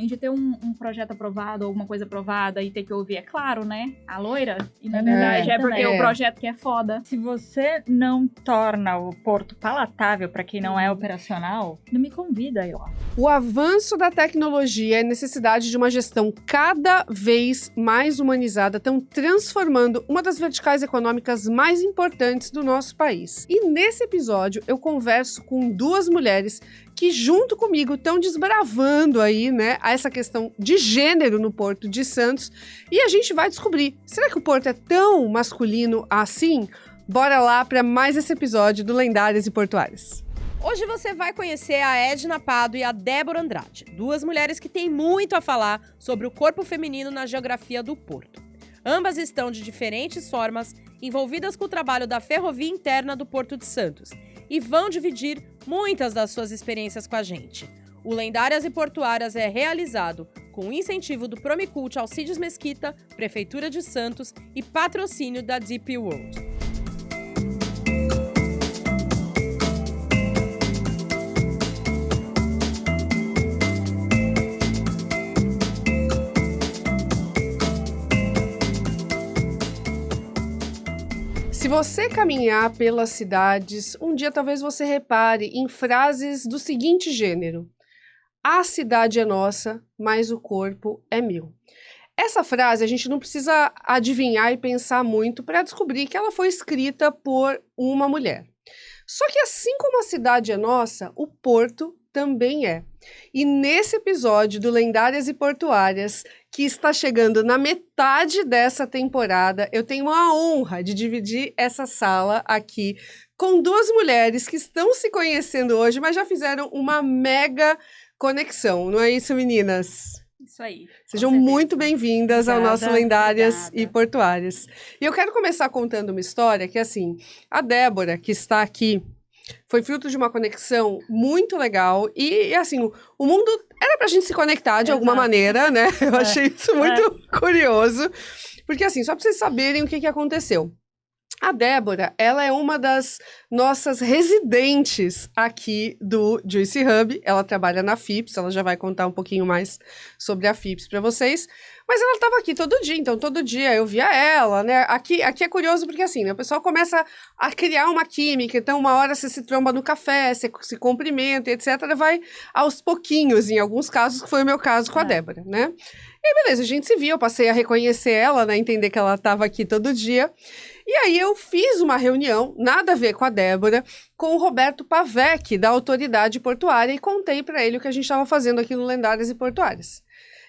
de ter um projeto aprovado, alguma coisa aprovada e ter que ouvir, é claro, né? A loira. E na verdade é porque o projeto que é foda. Se você não torna o porto palatável para quem não é operacional, não me convida aí lá. O avanço da tecnologia e a necessidade de uma gestão cada vez mais humanizada estão transformando uma das verticais econômicas mais importantes do nosso país. E nesse episódio eu converso com duas mulheres que junto comigo estão desbravando aí, né, essa questão de gênero no Porto de Santos. E a gente vai descobrir, será que o Porto é tão masculino assim? Bora lá para mais esse episódio do Lendárias e Portuárias. Hoje você vai conhecer a Edna Pado e a Débora Andrade, duas mulheres que têm muito a falar sobre o corpo feminino na geografia do Porto. Ambas estão de diferentes formas envolvidas com o trabalho da Ferrovia Interna do Porto de Santos e vão dividir muitas das suas experiências com a gente. O Lendárias e Portuárias é realizado com incentivo do Promicult Alcides Mesquita, Prefeitura de Santos e patrocínio da DP World. Se você caminhar pelas cidades, um dia talvez você repare em frases do seguinte gênero: a cidade é nossa, mas o corpo é meu. Essa frase a gente não precisa adivinhar e pensar muito para descobrir que ela foi escrita por uma mulher. Só que assim como a cidade é nossa, o Porto também é. E nesse episódio do Lendárias e Portuárias, que está chegando na metade dessa temporada, eu tenho a honra de dividir essa sala aqui com duas mulheres que estão se conhecendo hoje, mas já fizeram uma mega conexão. Não é isso, meninas? Isso aí. Sejam muito bem-vindas ao nosso Lendárias obrigada. e Portuárias. E eu quero começar contando uma história que, assim, a Débora, que está aqui, foi fruto de uma conexão muito legal e assim, o mundo era pra gente se conectar de alguma maneira, né? Eu achei isso muito curioso, porque assim, só pra vocês saberem o que aconteceu. A Débora, ela é uma das nossas residentes aqui do Juicy Hub. Ela trabalha na FIPS, ela já vai contar um pouquinho mais sobre a FIPS para vocês. Mas ela estava aqui todo dia, então todo dia eu via ela, né? Aqui é curioso porque assim, né, o pessoal começa a criar uma química, então uma hora você se tromba no café, você se cumprimenta, etc. Vai aos pouquinhos, em alguns casos, que foi o meu caso com a Débora, né? E aí, beleza, a gente se viu, eu passei a reconhecer ela, né? Entender que ela estava aqui todo dia. E aí eu fiz uma reunião, nada a ver com a Débora, com o Roberto Pavec, da Autoridade Portuária, e contei para ele o que a gente estava fazendo aqui no Lendárias e Portuárias.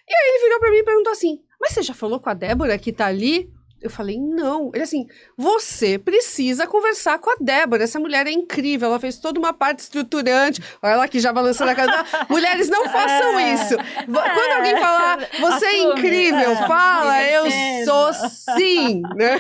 E aí ele virou para mim e perguntou assim, mas você já falou com a Débora que tá ali? Eu falei, não. Ele assim, você precisa conversar com a Débora, essa mulher é incrível, ela fez toda uma parte estruturante. Olha ela aqui já balançando a cabeça. Mulheres, não façam isso. Quando alguém falar, você é incrível, fala, eu sou sim, né?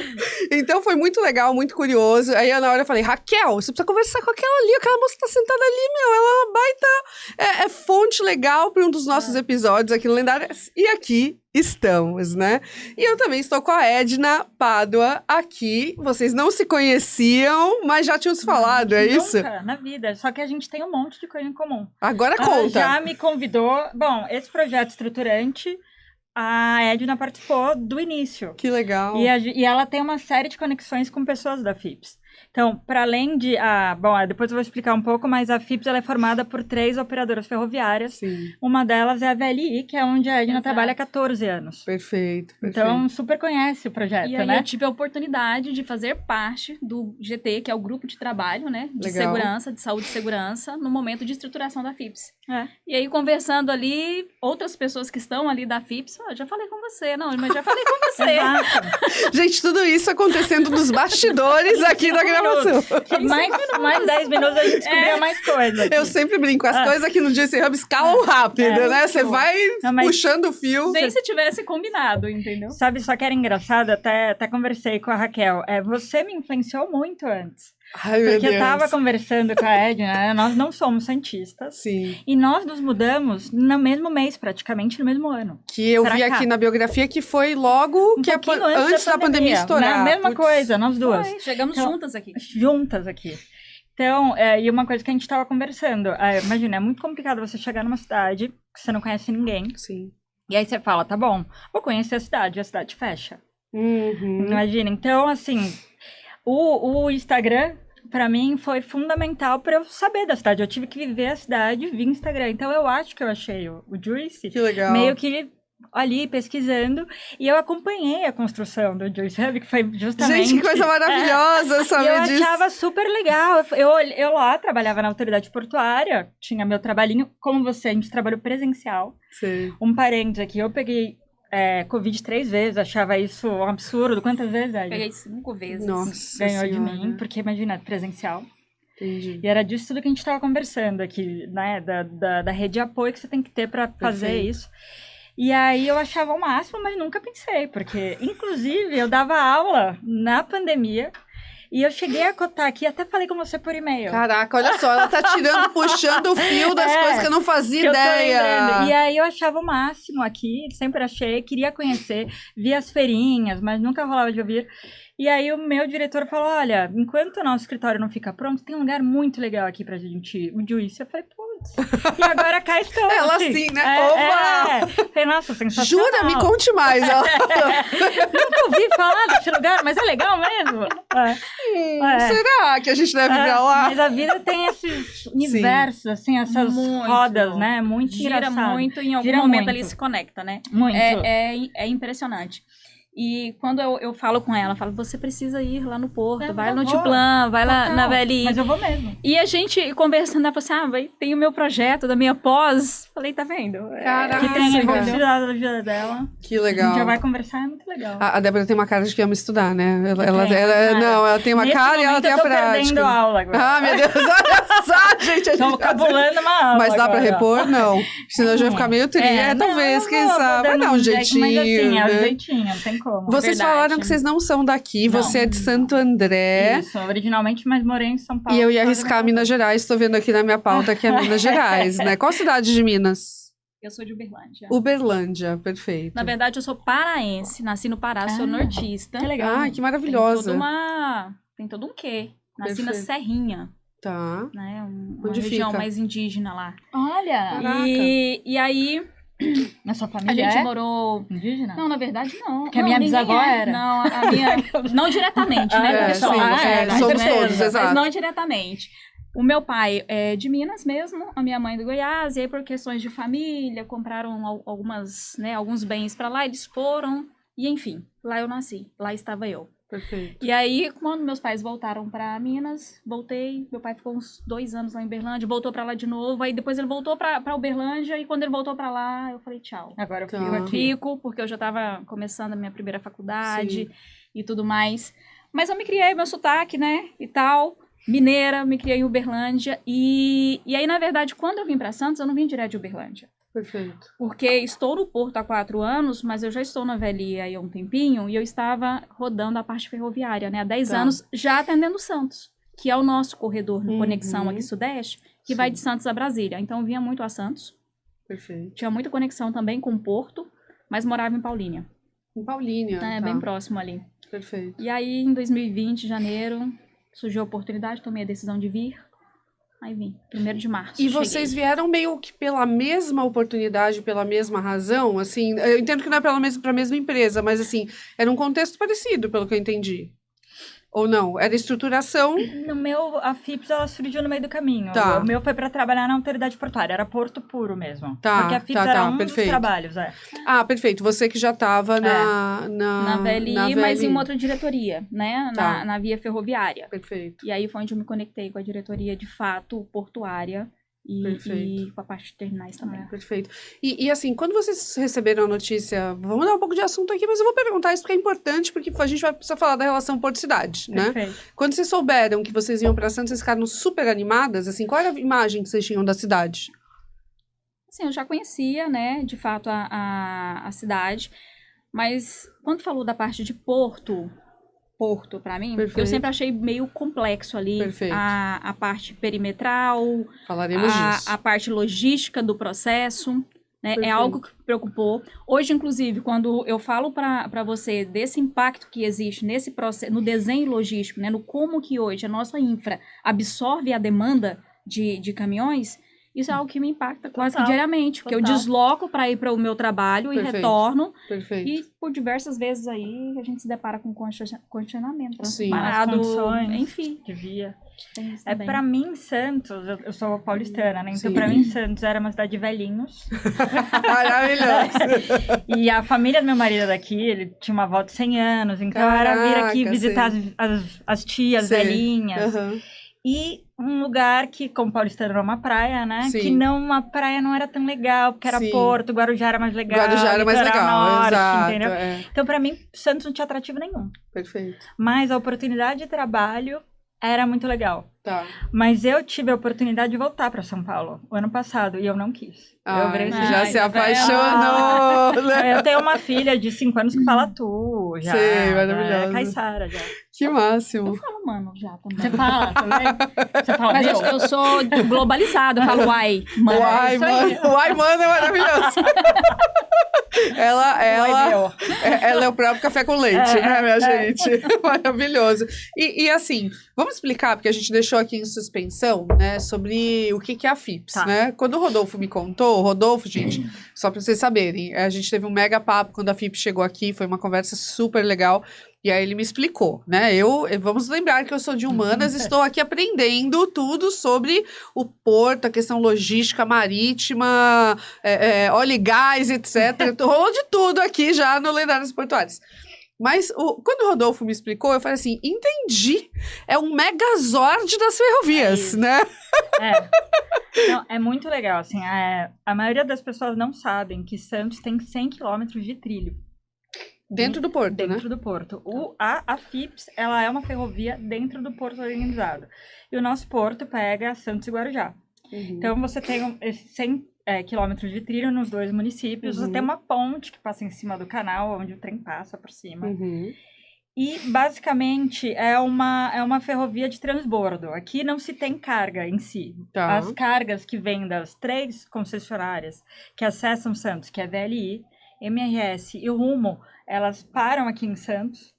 Então foi muito legal, muito curioso. Aí na hora eu falei, Raquel, você precisa conversar com aquela ali, aquela moça que tá sentada ali, meu, ela é uma baita fonte legal para um dos nossos episódios aqui no Lendárias. E aqui estamos, né? E eu também estou com a Edna Pádua aqui. Vocês não se conheciam, mas já tinham se falado, é isso? Nunca, na vida. Só que a gente tem um monte de coisa em comum. Agora Ela conta. já me convidou... Bom, esse projeto estruturante, a Edna participou do início. Que legal. E ela tem uma série de conexões com pessoas da FIPS. Então, para além de... depois eu vou explicar um pouco, mas a FIPS ela é formada por 3 operadoras ferroviárias. Sim. Uma delas é a VLI, que é onde a Edna trabalha há 14 anos. Perfeito. Então, super conhece o projeto, E aí né? eu tive a oportunidade de fazer parte do GT, que é o grupo de trabalho, né? De Legal. segurança, de saúde e segurança, no momento de estruturação da FIPS. E aí, conversando ali, outras pessoas que estão ali da FIPS, já falei com você. Não, mas já falei com você. Exato. Gente, tudo isso acontecendo nos bastidores aqui da gravação. Mais 10 minutos a gente descobriu mais coisas. Eu sempre brinco, as coisas aqui no Juicy Hub escalam rápido, né? Você vai puxando o fio. Nem se tivesse combinado, entendeu? Sabe, só que era engraçado, até conversei com a Raquel. Você me influenciou muito antes. Ai, meu Porque Deus. eu tava conversando com a Edna, né? Nós não somos santistas. Sim. E nós nos mudamos no mesmo mês, praticamente no mesmo ano. Que eu vi cá. aqui na biografia que foi logo que pouquinho antes da pandemia estourar. Né? Mesma Putz. coisa, nós duas. Chegamos Então, juntas aqui. Juntas aqui. Então, e uma coisa que a gente estava conversando, imagina, é muito complicado você chegar numa cidade que você não conhece ninguém, Sim. e aí você fala, tá bom, vou conhecer a cidade, e a cidade fecha. Uhum. Imagina, então, assim, o Instagram, pra mim, foi fundamental pra eu saber da cidade. Eu tive que viver a cidade via Instagram. Então, eu acho que eu achei o Juicy Que legal. meio que ali pesquisando, e eu acompanhei a construção do Juicy, sabe? Que foi justamente... Gente, que coisa maravilhosa E saber eu disso. achava super legal. Eu lá trabalhava na autoridade portuária, tinha meu trabalhinho, como você, a gente trabalhou presencial. Sim. Um parênteses aqui, eu peguei Covid 3 vezes, achava isso um absurdo. Quantas vezes, Ed? Peguei 5 vezes. Nossa Ganhou de Senhora. mim, porque imagina, presencial. Entendi. E era disso tudo que a gente estava conversando aqui, né? Da rede de apoio que você tem que ter para fazer Perfeito. isso. E aí eu achava o máximo, mas nunca pensei, porque, inclusive, eu dava aula na pandemia e eu cheguei a cotar aqui, até falei com você por e-mail. Caraca, olha só, ela tá tirando, puxando o fio das coisas que eu não fazia Que eu tô ideia. lembrando. E aí eu achava o máximo aqui, sempre achei, queria conhecer, via as feirinhas, mas nunca rolava de ouvir. E aí o meu diretor falou, olha, enquanto o nosso escritório não fica pronto, tem um lugar muito legal aqui pra gente ir, o Juicy. Eu falei, putz, e agora cá estamos. Ela sim, né? Opa! Falei, nossa, sensacional. Jura? Me conte mais. Ela... Nunca ouvi falar desse lugar, mas é legal mesmo. Será que a gente deve ir pra lá? Mas a vida tem esses universos, assim, essas Muito. rodas, né? Muito Gira engraçado. muito e em algum Gira momento muito. ali se conecta, né? Muito. É impressionante. E quando eu falo com ela, eu falo, você precisa ir lá no Porto, vai eu no vou. Tuplan, vai lá Total. na VLI. Mas eu vou mesmo. E a gente conversando, ela falou assim, tem o meu projeto da minha pós. Falei, tá vendo? Caraca. Que tem legal. envolvido da vida dela. Que A legal. gente já vai conversar, é muito legal. A Débora tem uma cara de que ama estudar, né? Ela Cara, não, ela tem uma nesse cara e ela momento tem a eu tô prática. perdendo aula agora. Ah, meu Deus, olha só, gente. Tô vocabulando uma aula Mas dá pra agora. repor? Não. Senão eu já vai ficar meio triste. Talvez, quem sabe. Vai dar um jeitinho. Mas assim, é o né? jeitinho, não tem como. Vocês verdade. falaram que vocês não são daqui, Não. você é de Santo André. Isso, originalmente, mas morei em São Paulo. E eu ia por causa arriscar da Minas Gerais, tô vendo aqui na minha pauta que é Minas Gerais, né? Qual cidade de Minas? Eu sou de Uberlândia. Uberlândia, perfeito. Na verdade, eu sou paraense, nasci no Pará, sou nortista. Que legal. Ai, que Tem maravilhosa. Tem todo um quê. Nasci na Perfeito. Serrinha, Tá. né? Uma Onde região fica? mais indígena lá. Olha, Caraca. E aí, na sua a família gente é morou... indígena? Não, na verdade, não. Porque a Não, minha ninguém bisavó era. Não, a minha... Não diretamente, né? É, Porque sim, somos, somos certeza. todos, exato. mas não diretamente. O meu pai é de Minas mesmo, a minha mãe do Goiás, e aí por questões de família, compraram alguns bens pra lá, eles foram, e enfim, lá eu nasci, lá estava eu. Perfeito. E aí, quando meus pais voltaram pra Minas, voltei, meu pai ficou uns 2 anos lá em Uberlândia, voltou pra lá de novo, aí depois ele voltou pra Uberlândia, e quando ele voltou pra lá, eu falei tchau. Agora eu Tá. fico Eu aqui. fico, porque eu já tava começando a minha primeira faculdade Sim. e tudo mais. Mas eu me criei, meu sotaque, né, e tal, mineira, me criei em Uberlândia, e aí, na verdade, quando eu vim pra Santos, eu não vim direto de Uberlândia. Perfeito. Porque estou no Porto há 4 anos, mas eu já estou na VLI aí há um tempinho, e eu estava rodando a parte ferroviária, né, há 10 Tá. anos, já atendendo Santos, que é o nosso corredor de Uhum. conexão aqui Sudeste, que Sim. vai de Santos a Brasília. Então, eu vinha muito a Santos, Perfeito. tinha muita conexão também com o Porto, mas morava em Paulínia. Em Paulínia. É, tá. bem próximo ali. Perfeito. E aí, em 2020, janeiro, surgiu a oportunidade, tomei a decisão de vir. Aí vim, 1º de março. E cheguei. vocês vieram meio que pela mesma oportunidade, pela mesma razão, assim, eu entendo que não é para a mesma empresa, mas assim, era um contexto parecido, pelo que eu entendi. Ou não? Era estruturação. No meu, a FIPS, ela surgiu no meio do caminho. Tá. O meu foi pra trabalhar na autoridade portuária, era Porto Puro mesmo. Tá, Porque a FIPS tá, era tá, um perfeito. dos trabalhos, Ah, perfeito. Você que já estava na Na VLI, mas em uma outra diretoria, né? Tá. Na via ferroviária. Perfeito. E aí foi onde eu me conectei com a diretoria, de fato, portuária. Perfeito. E com a parte de terminais também. Perfeito. E assim, quando vocês receberam a notícia, vamos dar um pouco de assunto aqui, mas eu vou perguntar isso porque é importante, porque a gente vai precisar falar da relação Porto-Cidade, né? Perfeito. Quando vocês souberam que vocês iam para Santos, vocês ficaram super animadas, assim, qual era a imagem que vocês tinham da cidade? Assim, eu já conhecia, né, de fato, a cidade. Mas quando falou da parte de Porto pra mim, Perfeito. eu sempre achei meio complexo ali. Perfeito. A parte perimetral, Falaremos disso. a parte logística do processo, né? É Perfeito. algo que me preocupou. Hoje, inclusive, quando eu falo para você desse impacto que existe nesse processo, no desenho logístico, né? No como que hoje a nossa infra absorve a demanda de caminhões, isso é algo que me impacta quase que Total, diariamente, porque eu total. desloco para ir para o meu trabalho e Perfeito. retorno, Perfeito. e por diversas vezes aí a gente se depara com congestionamento, Sim. parado, As condições. enfim. Devia. Tem isso É, também. pra mim, Santos, eu sou paulistana, né? Então, Sim. pra mim, Santos era uma cidade de velhinhos. Maravilhoso. E a família do meu marido é daqui, ele tinha uma avó de 100 anos. Então, era vir aqui Caraca, visitar sei. as tias Sei. velhinhas. Aham. E um lugar que, como paulistano, era uma praia, né? Sim. Que uma praia não era tão legal, porque era Sim. Porto, Guarujá era mais legal. Guarujá era mais litoral legal, norte, exato. entendeu? É. Então, pra mim, Santos não tinha atrativo nenhum. Perfeito. Mas a oportunidade de trabalho era muito legal. Tá. Mas eu tive a oportunidade de voltar para São Paulo o ano passado e eu não quis. Eu virei assim, já Ai, se tá vendo? apaixonou, né? eu tenho uma filha de 5 anos que fala tu, já. Sei, já maravilhosa. É Caissara, já. Que máximo. Eu falo, mano, já também. Você fala também? Você fala, Mas meu? eu sou globalizada, eu falo uai, mano. Uai, isso aí. mano. Uai, mano, é maravilhoso. Oi, ela meu. é o próprio café com leite, né, minha é. gente? Maravilhoso. E assim, vamos explicar, porque a gente deixou aqui em suspensão, né, sobre o que é a FIPS, Tá. né? Quando o Rodolfo me contou, gente, só pra vocês saberem, a gente teve um mega papo quando a FIPS chegou aqui, foi uma conversa super legal. E aí ele me explicou, né? Vamos lembrar que eu sou de humanas, estou aqui aprendendo tudo sobre o porto, a questão logística marítima, óleo e gás, etc. Rolou de tudo aqui já no Lendários Portuários. Mas quando o Rodolfo me explicou, eu falei assim, entendi. É um megazord das ferrovias, né? Não, é muito legal, assim, a maioria das pessoas não sabem que Santos tem 100 quilômetros de trilho. Dentro do porto, né? Dentro do porto. A FIPS, ela é uma ferrovia dentro do porto organizado. E o nosso porto pega Santos e Guarujá. Uhum. Então, você tem esses 100 quilômetros de trilho nos dois municípios. Uhum. Você tem uma ponte que passa em cima do canal, onde o trem passa por cima. Uhum. E, basicamente, é uma ferrovia de transbordo. Aqui não se tem carga em si. Tá. As cargas que vêm das 3 concessionárias que acessam Santos, que é VLI, MRS e Rumo, elas param aqui em Santos.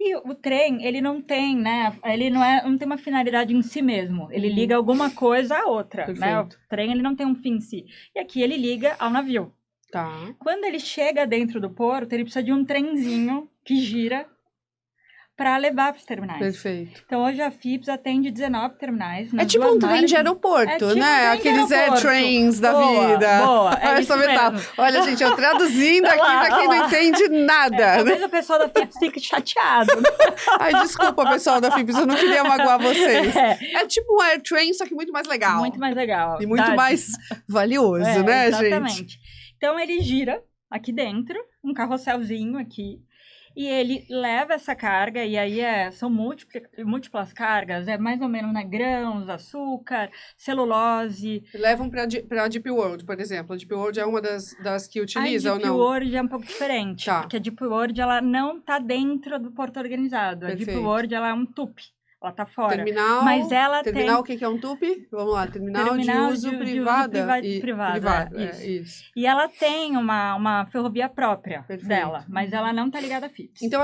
E o trem, ele não tem, né? Ele não tem uma finalidade em si mesmo. Ele liga alguma coisa à outra, né? O trem, ele não tem um fim em si. E aqui ele liga ao navio. Tá. Quando ele chega dentro do porto, ele precisa de um trenzinho que gira para levar para os terminais. Perfeito. Então, hoje a FIPS atende 19 terminais. É tipo um trem de aeroporto, né? Aqueles airtrains da vida. Boa, é isso mesmo. Olha, gente, eu traduzindo aqui pra quem não entende nada. Talvez o pessoal da FIPS fique chateado. Ai, desculpa, pessoal da FIPS, eu não queria magoar vocês. É tipo um airtrain, só que muito mais legal. Muito mais legal. E muito mais valioso, né, exatamente. gente? Então, ele gira aqui dentro, um carrosselzinho aqui, e ele leva essa carga, e aí são múltiplas cargas, mais ou menos, né, grãos, açúcar, celulose. Levam para a Deep World, por exemplo. A Deep World é uma das que utiliza ou não? A Deep World é um pouco diferente, Tá. porque a Deep World ela não está dentro do porto organizado. Perfeito. A Deep World ela é um TUP, ela está fora. Terminal, Mas ela terminal, tem... o que é um TUP? Vamos lá, terminal de uso privado. Privado, Isso. E ela tem uma ferrovia própria Perfeito. dela, mas ela não está ligada à FIPS. Então,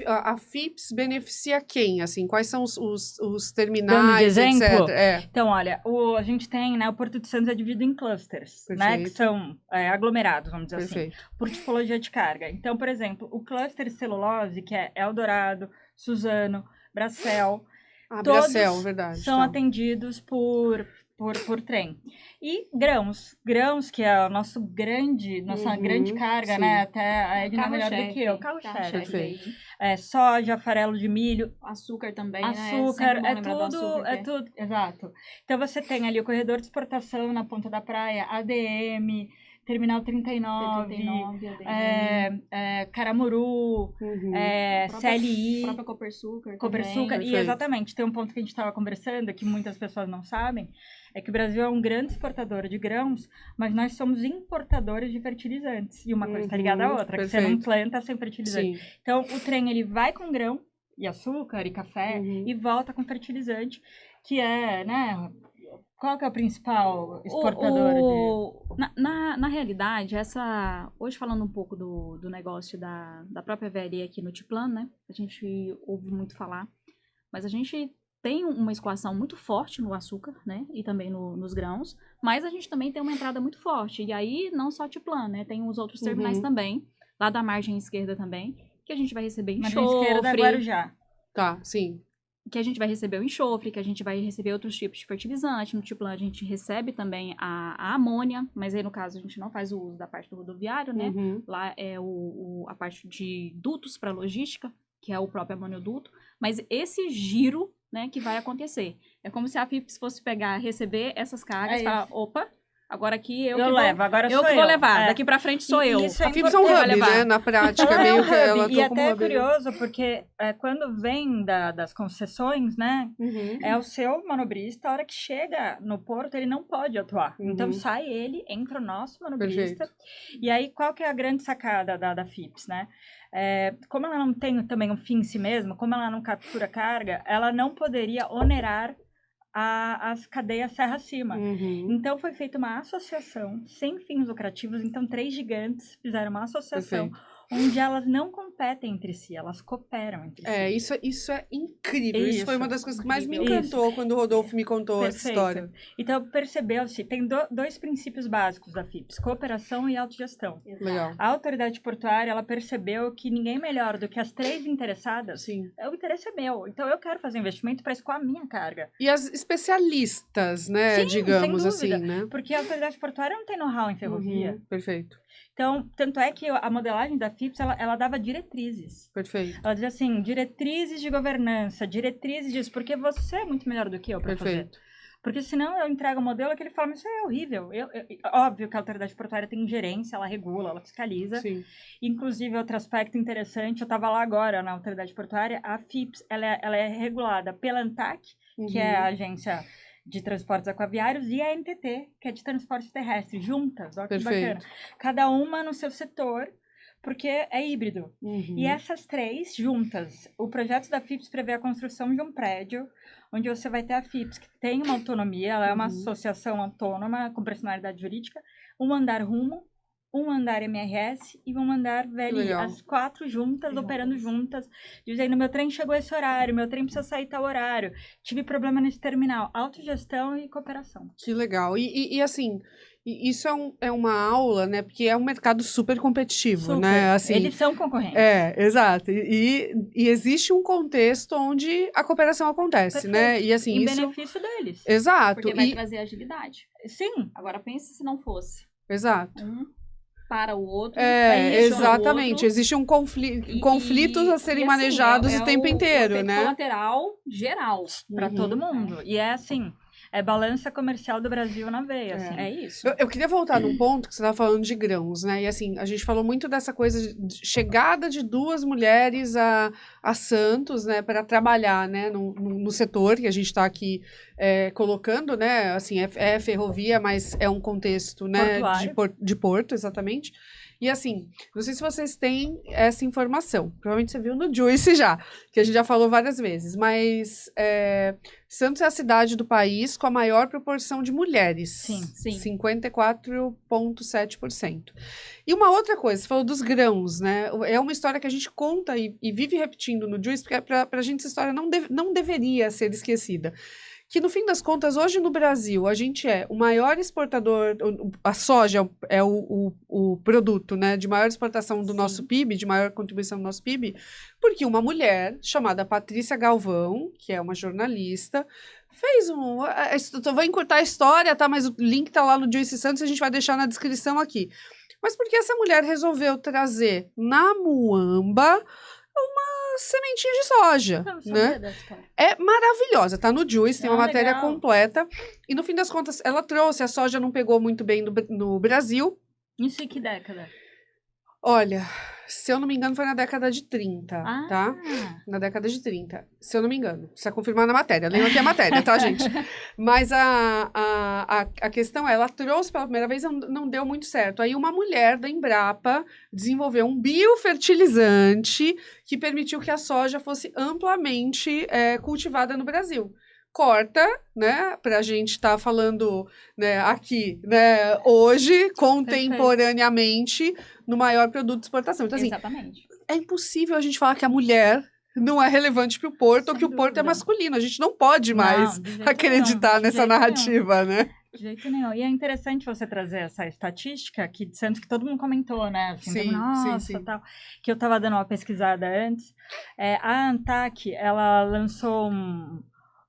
a FIPS beneficia quem? Assim, quais são os Dando de terminais, exemplo? etc? Então, olha, a gente tem, né, o Porto de Santos é dividido em clusters, né, Perfeito. que são aglomerados, vamos dizer Perfeito. assim, por tipologia de carga. Então, por exemplo, o cluster celulose, que é Eldorado, Suzano, Bracel, todos Bracel, verdade. são tá. atendidos por trem. E grãos, que é a nossa grande carga, sim. né? Até a Edna é melhor do que eu, carro-chefe. Perfeito. Soja, farelo de milho, Açúcar também, açúcar, né? é tudo, exato. Então você tem ali o corredor de exportação na Ponta da Praia, ADM, Terminal 39, Caramuru, CLI, própria Copersucar. Copersucar, e exatamente, tem um ponto que a gente estava conversando, que muitas pessoas não sabem, é que o Brasil é um grande exportador de grãos, mas nós somos importadores de fertilizantes, e uma coisa está ligada à outra, que você não planta sem fertilizante. Sim. Então, o trem, ele vai com grão, e açúcar, e café, e volta com fertilizante, que é, né, Qual que é o principal exportador Na realidade, hoje falando um pouco do negócio da própria VLE aqui no Tiplan, né? A gente ouve muito falar, mas a gente tem uma escoação muito forte no açúcar, né? E também nos grãos, mas a gente também tem uma entrada muito forte. E aí, não só Tiplan, né? Tem os outros terminais também, lá da margem esquerda também, que a gente vai receber enxofre. Margem esquerda é Guarujá. Tá, sim. Que a gente vai receber o enxofre, que a gente vai receber outros tipos de fertilizante. No Tiplan a gente recebe também a amônia, mas aí no caso a gente não faz o uso da parte do rodoviário, né? Lá é a parte de dutos para logística, que é o próprio amonioduto. Mas esse giro, né, que vai acontecer. É como se a FIPS fosse pegar, receber essas cargas e falar, opa, agora aqui eu levo, agora eu sou que vou levar, daqui pra frente sou eu. A FIPS é um hub, né? Na prática, meio que ela atua e como até é hub. curioso, porque quando vem das concessões, né, é o seu manobrista, a hora que chega no porto, ele não pode atuar. Então sai ele, entra o nosso manobrista. Perfeito. E aí, qual que é a grande sacada da FIPS, né? Como ela não tem também um fim em si mesma, como ela não captura carga, ela não poderia onerar as cadeias serra acima. Então, foi feita uma associação sem fins lucrativos. Então, 3 gigantes fizeram uma associação onde elas não competem entre si, elas cooperam entre si. Isso é incrível. Isso foi uma das coisas que mais me encantou quando o Rodolfo me contou essa história. Então, percebeu-se, tem 2 princípios básicos da FIPS, cooperação e autogestão. Legal. A autoridade portuária, ela percebeu que ninguém melhor do que as 3 interessadas, o interesse é meu. Então, eu quero fazer investimento para escoar a minha carga. E as especialistas, né, Sim, digamos sem dúvida, assim, né? porque a autoridade portuária não tem know-how em ferrovia. Perfeito. Então, tanto é que a modelagem da FIPS, ela dava diretrizes. Perfeito. Ela dizia assim, diretrizes de governança, diretrizes disso, porque você é muito melhor do que eu para fazer. Porque senão eu entrego um modelo que ele fala, mas isso é horrível. Óbvio que a autoridade portuária tem gerência, ela regula, ela fiscaliza. Sim. Inclusive, outro aspecto interessante, eu estava lá agora na autoridade portuária, a FIPS, ela é regulada pela ANTAC, que é a agência de transportes aquaviários, e a NTT, que é de transportes terrestres, juntas. Olha que bacana. Cada uma no seu setor, porque é híbrido. E essas 3 juntas, o projeto da FIPS prevê a construção de um prédio, onde você vai ter a FIPS, que tem uma autonomia, ela é uma associação autônoma com personalidade jurídica, um andar rumo, um andar MRS e um andar VLI. As 4 juntas, operando juntas. Dizendo, meu trem chegou esse horário, meu trem precisa sair tal horário. Tive problema nesse terminal. Autogestão e cooperação. Que legal. E assim, isso é uma aula, né? Porque é um mercado super competitivo, né? Assim, eles são concorrentes. Exato. E existe um contexto onde a cooperação acontece, né? E assim, em benefício deles. Exato. Porque vai trazer agilidade. Sim. Agora, pense se não fosse. Exato. Para o outro. Exatamente. O outro, Existe um conflitos a serem manejados o tempo inteiro, né? Colateral geral. Para todo mundo. E é assim, é balança comercial do Brasil na veia, assim. É isso. Eu queria voltar num ponto que você estava falando de grãos, né? E assim, a gente falou muito dessa coisa de chegada de 2 mulheres a Santos, né? Para trabalhar, né? No setor que a gente está aqui colocando, né? Assim, é ferrovia, mas é um contexto, né? De porto, exatamente. E assim, não sei se vocês têm essa informação. Provavelmente você viu no Juice já, que a gente já falou várias vezes. Mas Santos é a cidade do país com a maior proporção de mulheres. Sim. 54,7%. E uma outra coisa, você falou dos grãos, né? É uma história que a gente conta e vive repetindo no Juice, porque para a gente essa história não deveria ser esquecida. Que, no fim das contas, hoje no Brasil, a gente é o maior exportador, a soja é o produto, né, de maior exportação do nosso PIB, de maior contribuição do nosso PIB, porque uma mulher chamada Patrícia Galvão, que é uma jornalista, fez vou encurtar a história, tá, mas o link tá lá no Juice Santos, a gente vai deixar na descrição aqui. Mas porque essa mulher resolveu trazer na muamba uma sementinha de soja, né? É maravilhosa, tá no Juice, tem uma matéria completa. E no fim das contas, ela trouxe, a soja não pegou muito bem no Brasil. Isso em que década? Olha, se eu não me engano, foi na década de 30, tá? Na década de 30, se eu não me engano. Precisa confirmar na matéria, leio aqui a matéria, tá, gente? Mas a questão é, ela trouxe pela primeira vez, não deu muito certo. Aí uma mulher da Embrapa desenvolveu um biofertilizante que permitiu que a soja fosse amplamente cultivada no Brasil. corta, né, pra gente estar falando, né, aqui, né, hoje, contemporaneamente, no maior produto de exportação. Então, assim, Exatamente. é impossível a gente falar que a mulher não é relevante para o Porto ou Sem que o Porto é dúvida. masculino. A gente não pode mais Não, de jeito acreditar nenhum, de nessa jeito nenhum. narrativa, né? De jeito nenhum. E é interessante você trazer essa estatística aqui de Santos, que todo mundo comentou, né? Assim, Sim, nossa, sim. tal. Que eu estava dando uma pesquisada antes. A ANTAC, ela lançou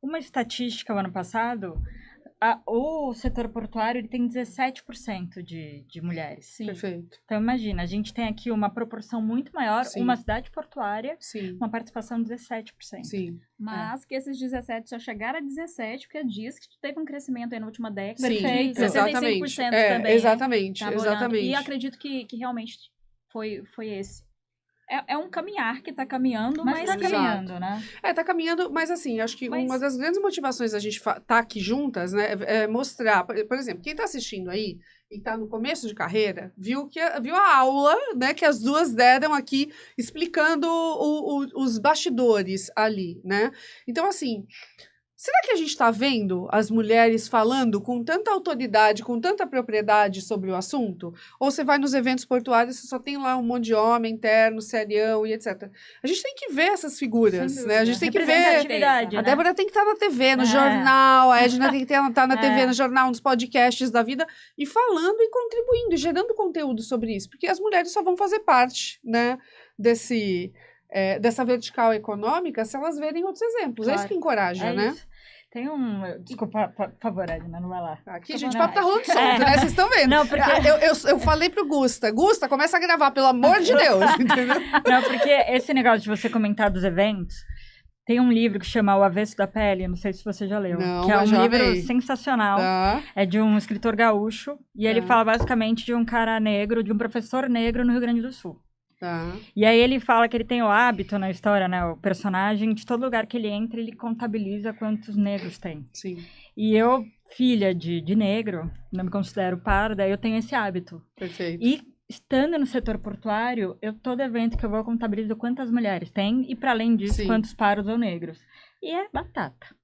uma estatística o ano passado. O setor portuário ele tem 17% de mulheres. Sim. Perfeito. Então, imagina, a gente tem aqui uma proporção muito maior, Sim. uma cidade portuária, Sim, uma participação de 17%. sim. Mas que esses 17 já chegaram a 17, porque diz que teve um crescimento aí na última década. Sim, Perfeito. De 75% exatamente. também. Exatamente, Tava olhando. exatamente. E acredito que realmente foi esse. É um caminhar que tá caminhando, Mas mas tá que... caminhando, né? Tá caminhando, mas assim, acho que Mas- uma das grandes motivações da gente tá aqui juntas, né, é mostrar, por exemplo, quem tá assistindo aí e tá no começo de carreira, viu a aula, né, que as duas deram aqui, explicando os bastidores ali, né? Então, assim, será que a gente tá vendo as mulheres falando com tanta autoridade, com tanta propriedade sobre o assunto? Ou você vai nos eventos portuários e só tem lá um monte de homem interno, serião e etc. A gente tem que ver essas figuras, Sem né? A dúvida. gente tem que ver. Representatividade, A né? Débora tem que estar na TV, no É. jornal, a Edna tem que estar na TV, É. no jornal, nos podcasts da vida, e falando e contribuindo, e gerando conteúdo sobre isso, porque as mulheres só vão fazer parte, né, dessa vertical econômica se elas verem outros exemplos. É isso Claro. que encoraja, né? Isso. Tem Desculpa, por favor, Edna, não vai lá. Aqui, Fica à gente, o papo tá vontade. rolando solto, né? Vocês estão vendo? Não, porque... Eu falei pro Gusta, começa a gravar, pelo amor de Deus, entendeu? Não, porque esse negócio de você comentar dos eventos, tem um livro que chama O Avesso da Pele, não sei se você já leu, Não, que é um mas já livro amei. sensacional, Tá, é de um escritor gaúcho, e ele Tá. fala basicamente de um cara negro, de um professor negro no Rio Grande do Sul. tá. E aí ele fala que ele tem o hábito na história, né, o personagem, de todo lugar que ele entra, ele contabiliza quantos negros tem. Sim, E eu, filha de negro, não me considero parda, eu tenho esse hábito. perfeito. E estando no setor portuário, todo evento que eu vou contabilizo quantas mulheres tem e, para além disso, Sim. quantos paros ou negros. E é batata.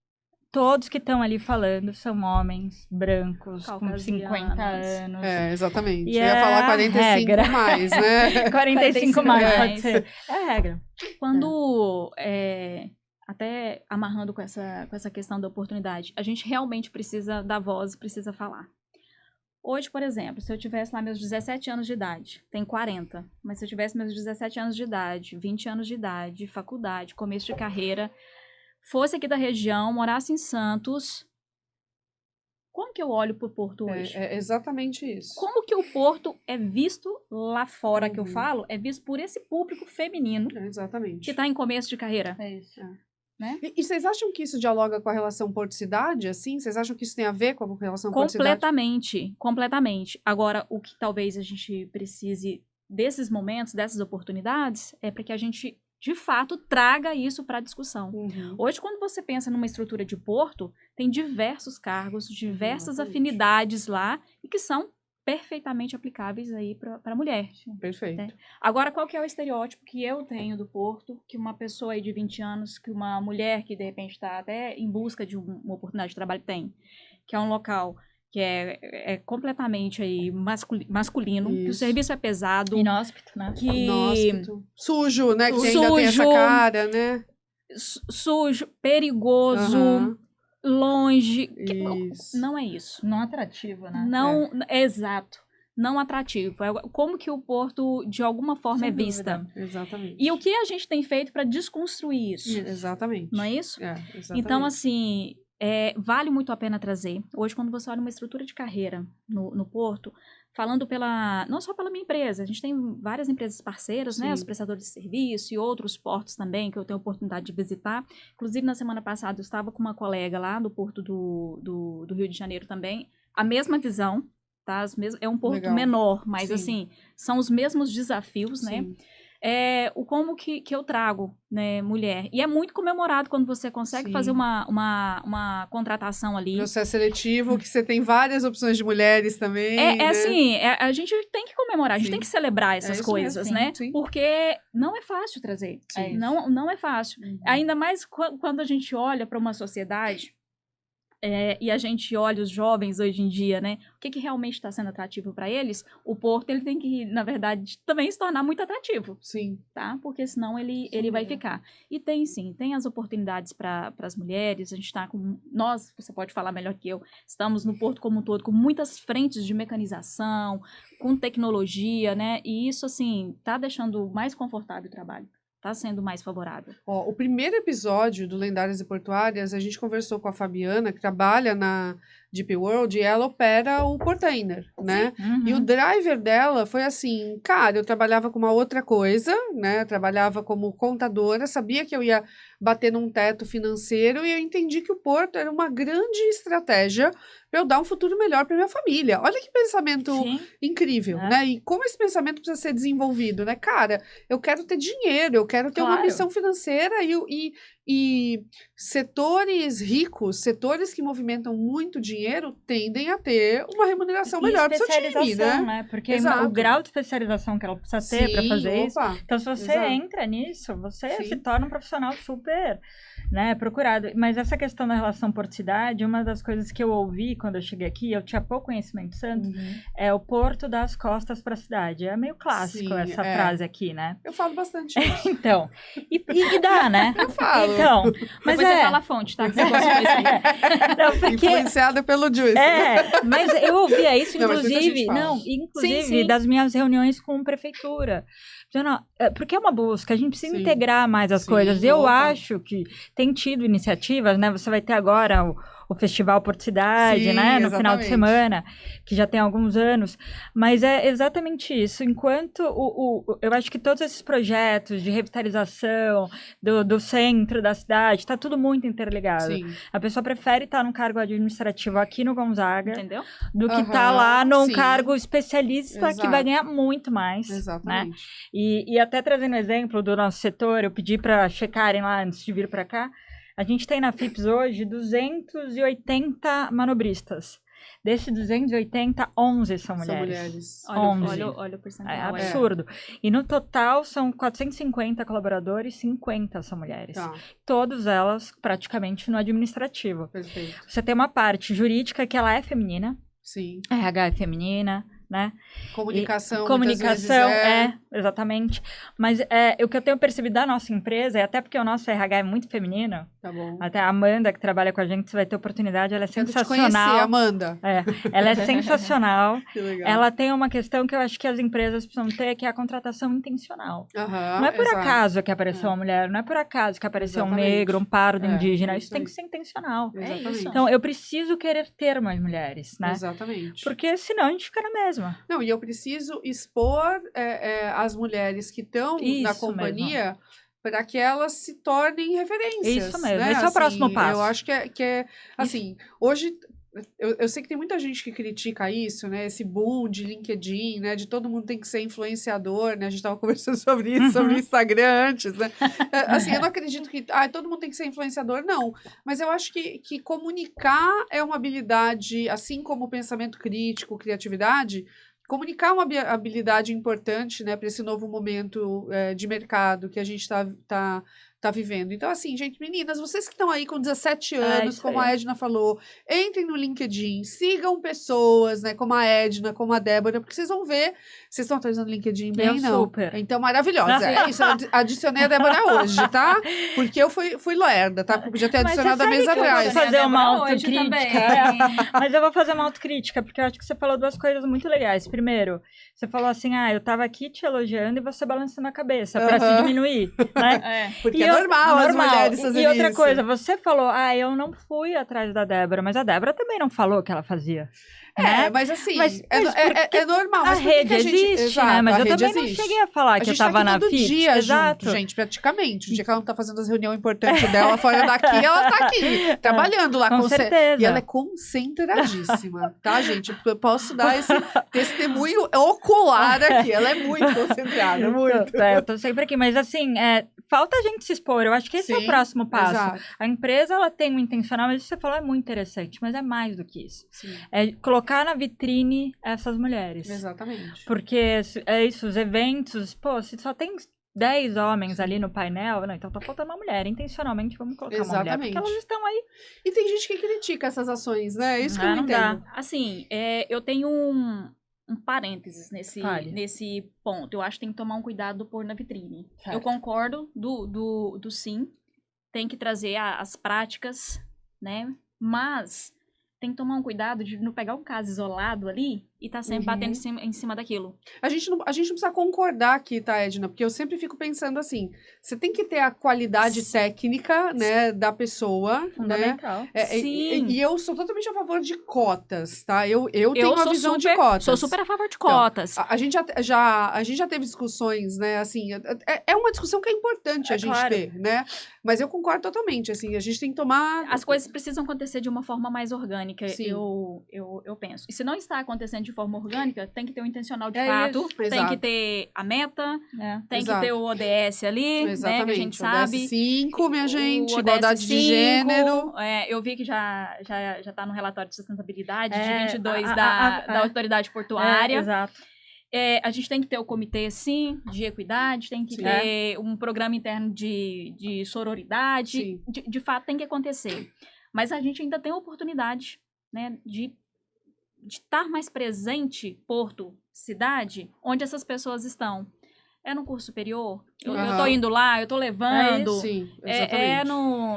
Todos que estão ali falando são homens brancos, com Caucasianos. 50 anos. Exatamente. E Eu ia é falar a 45 regra. mais, né? 45 mais, mais. pode ser. É a regra. Quando, até amarrando com essa questão da oportunidade, a gente realmente precisa dar voz, precisa falar. Hoje, por exemplo, se eu tivesse lá meus 17 anos de idade, tenho 40, mas se eu tivesse meus 17 anos de idade, 20 anos de idade, faculdade, começo de carreira, fosse aqui da região, morasse em Santos, como que eu olho pro Porto hoje? É exatamente isso. Como que o Porto é visto lá fora, que eu Uhum. falo, é visto por esse público feminino Exatamente. que está em começo de carreira? É isso. E vocês acham que isso dialoga com a relação Porto-Cidade, assim? Vocês acham que isso tem a ver com a relação Porto-Cidade? Completamente, completamente. Agora, o que talvez a gente precise desses momentos, dessas oportunidades, é para que a gente, de fato, traga isso para a discussão. Uhum. Hoje, quando você pensa numa estrutura de porto, tem diversos cargos, diversas Exatamente. afinidades lá, e que são perfeitamente aplicáveis aí para a mulher. Perfeito. Agora, qual que é o estereótipo que eu tenho do Porto, que uma pessoa aí de 20 anos, que uma mulher que de repente está até em busca de uma oportunidade de trabalho tem? Que é um local que é completamente aí masculino, que o Isso. serviço é pesado, Inóspito, né? que Inóspito. Sujo, né? Que ainda tem essa Sujo. cara, né? sujo, perigoso, Aham. longe. Isso. Não é isso. Não atrativo, né? Não, exato. Não atrativo. Como que o Porto, de alguma forma, Sem é vista. dúvida. Exatamente. E o que a gente tem feito para desconstruir isso? Exatamente. Não é isso? Exatamente. Então, assim, vale muito a pena trazer. Hoje, quando você olha uma estrutura de carreira no Porto, falando não só pela minha empresa, a gente tem várias empresas parceiras, né? Sim. Os prestadores de serviço e outros portos também, que eu tenho a oportunidade de visitar. Inclusive, na semana passada, eu estava com uma colega lá do Porto do Rio de Janeiro também. A mesma visão, tá? É um porto Legal. menor, mas, Sim. assim, são os mesmos desafios, né? Sim. Como que eu trago, né, mulher. E é muito comemorado quando você consegue Sim. fazer uma contratação ali. Processo seletivo, que você tem várias opções de mulheres também. né? Assim, a gente tem que comemorar, a gente Sim. tem que celebrar essas isso coisas, mesmo, né? sim. Porque não é fácil trazer. Sim. Não é fácil. Uhum. Ainda mais quando a gente olha para uma sociedade e a gente olha os jovens hoje em dia, né? O que realmente está sendo atrativo para eles? O Porto, ele tem que, na verdade, também se tornar muito atrativo, Sim. tá? Porque senão ele vai ficar. E tem as oportunidades para as mulheres. A gente está com... Nós, você pode falar melhor que eu, estamos no Porto como um todo, com muitas frentes de mecanização, com tecnologia, né? E isso, assim, tá deixando mais confortável o trabalho. Tá sendo mais favorável. Ó, o primeiro episódio do Lendárias e Portuárias, a gente conversou com a Fabiana, que trabalha na Deep World, e ela opera o Portainer, né? Uhum. E o driver dela foi assim, cara, eu trabalhava com uma outra coisa, né? Eu trabalhava como contadora, sabia que eu ia bater num teto financeiro e eu entendi que o Porto era uma grande estratégia para eu dar um futuro melhor para minha família. Olha que pensamento Sim. incrível, É. né? E como esse pensamento precisa ser desenvolvido, né? Cara, eu quero ter dinheiro, eu quero ter uma Claro. missão financeira e setores ricos, setores que movimentam muito dinheiro, tendem a ter uma remuneração melhor para o seu time, especialização, né? Porque Exato. o grau de especialização que ela precisa ter para Sim, fazer isso. opa. Então, se você Exato. entra nisso, você Sim. se torna um profissional super, né, procurado. Mas essa questão da relação porto-cidade, uma das coisas que eu ouvi quando eu cheguei aqui, eu tinha pouco conhecimento santo, é o porto das costas para a cidade. É meio clássico Sim, essa é. frase aqui, né? Eu falo bastante isso. Então, e dá, né? Eu falo. Então, mas Depois você fala a fonte, tá? Que você gostou disso aí. Não, porque... Influenciada pelo Juice. Mas eu ouvia isso, Não, mas muita gente inclusive, fala. Sim. das minhas reuniões com prefeitura. Porque é uma busca, a gente precisa Sim. integrar mais as Sim, coisas. Eu opa. acho que tem tido iniciativas, né? Você vai ter agora o Festival Porto Cidade, Sim, né? No final de exatamente. semana, que já tem alguns anos. Mas é exatamente isso. Enquanto eu acho que todos esses projetos de revitalização do centro da cidade, está tudo muito interligado. Sim. A pessoa prefere estar num cargo administrativo aqui no Gonzaga Entendeu? do que Aham, estar lá num sim. cargo especialista que vai Exato. ganhar muito mais. Né? Exatamente. E até trazendo exemplo do nosso setor, eu pedi para checarem lá antes de vir para cá. A gente tem na FIPS hoje 280 manobristas. Desses 280, 11 são São mulheres. mulheres. Olha o É percentual. absurdo. E no total são 450 colaboradores, 50 são mulheres. Tá, Todas elas praticamente no administrativo. perfeito. Você tem uma parte jurídica que ela é feminina, Sim. RH é feminina, né? Comunicação, Comunicação, muitas vezes exatamente. Mas o que eu tenho percebido da nossa empresa, e até porque o nosso RH é muito feminino, Tá bom. até a Amanda, que trabalha com a gente, você vai ter oportunidade, ela é Quero te conhecer, sensacional. Amanda. Ela é sensacional. Que legal. Ela tem uma questão que eu acho que as empresas precisam ter, que é a contratação intencional. Aham, Não é por exato. acaso que apareceu uma mulher, não é por acaso que apareceu um Exatamente. negro, um pardo indígena. é Isso isso tem aí. que ser intencional. Exatamente. isso. Então, eu preciso querer ter mais mulheres, né? Exatamente. Porque senão a gente fica na mesma. Não, e eu preciso expor as mulheres que estão na Isso companhia para que elas se tornem referências. Isso mesmo, né? esse é o próximo passo. Eu acho que é assim, hoje eu sei que tem muita gente que critica isso, né? Esse boom de LinkedIn, né? De todo mundo tem que ser influenciador, né? A gente estava conversando sobre isso, sobre o Instagram antes, né? Assim, eu não acredito que todo mundo tem que ser influenciador, não. Mas eu acho que comunicar é uma habilidade, assim como o pensamento crítico, criatividade. Comunicar é uma habilidade importante, né, para esse novo momento de mercado que a gente tá vivendo. Então, assim, gente, meninas, vocês que estão aí com 17 anos, isso como aí. a Edna falou, entrem no LinkedIn, sigam pessoas, né, como a Edna, como a Débora, porque vocês vão ver. Vocês estão atualizando o LinkedIn bem, Eu não? super. Então, maravilhosa. É isso, eu adicionei a Débora hoje, tá? Porque eu fui lerda, tá? Podia ter Mas você adicionado há sabe mês que eu atrás. vou fazer uma Hoje autocrítica. também. Mas eu vou fazer uma autocrítica, porque eu acho que você falou duas coisas muito legais. Primeiro, você falou assim, eu tava aqui te elogiando e você balançando a cabeça pra se Aham. diminuir, né? Porque é normal as mulheres fazerem E outra isso. coisa, você falou, eu não fui atrás da Débora, mas a Débora também não falou o que ela fazia. Né? Mas assim, Mas porque é normal. A Mas por que rede que a gente... existe, Exato, né? Mas a eu rede também não existe. cheguei a falar A que eu gente tá tava aqui na todo FIPS. dia Exato. junto, gente, praticamente. O dia que ela não tá fazendo as reuniões importantes dela fora daqui, ela tá aqui, trabalhando lá. Com certeza. E ela é concentradíssima, tá, gente? Eu posso dar esse testemunho ocular aqui. Ela é muito concentrada, muito. Eu tô sempre aqui, mas assim, falta a gente se expor. Eu acho que esse é o Sim, próximo passo. Exato. A empresa, ela tem um intencional, mas isso que você falou é muito interessante, mas é mais do que isso. Sim, É colocar na vitrine essas mulheres. exatamente. Porque é isso, os eventos, pô, se só tem 10 homens ali no painel, não, então tá faltando uma mulher. Intencionalmente vamos colocar uma mulher, Exatamente. porque elas estão aí. E tem gente que critica essas ações, né? É isso que eu não Não dá. entendo. Assim, eu tenho um parênteses Fale. nesse ponto. Eu acho que tem que tomar um cuidado do pôr na vitrine. Certo. Eu concordo do sim. Tem que trazer as práticas, né? Mas tem que tomar um cuidado de não pegar um caso isolado ali e tá sempre batendo em cima daquilo. A gente não precisa concordar aqui, tá, Edna? Porque eu sempre fico pensando assim, você tem que ter a qualidade técnica, né, da pessoa, né? Fundamental. Sim. E eu sou totalmente a favor de cotas, tá? Eu tenho a sou visão de super- cotas. Sou super a favor de cotas. A gente já teve discussões, né, assim, é uma discussão que é importante a gente claro. ter, né? Mas eu concordo totalmente, assim, a gente tem que tomar... As coisas precisam acontecer de uma forma mais orgânica, Sim. eu penso. E se não está acontecendo de forma orgânica, tem que ter o intencional de É fato, isso. tem Exato. que ter a meta, tem Exato. que ter o ODS ali, né, que a Exatamente, gente o sabe. ODS 5, minha gente, O igualdade ODS de 5, gênero. eu vi que já tá no relatório de sustentabilidade de É, 22 da autoridade portuária. Exato. A gente tem que ter o comitê, sim, de equidade, tem que Sim. ter um programa interno de sororidade. Sim. De fato, tem que acontecer. Mas a gente ainda tem a oportunidade, né, de estar mais presente, Porto, cidade, onde essas pessoas estão. É no curso superior? Eu tô Aham. indo lá, eu tô levando. Sim, exatamente.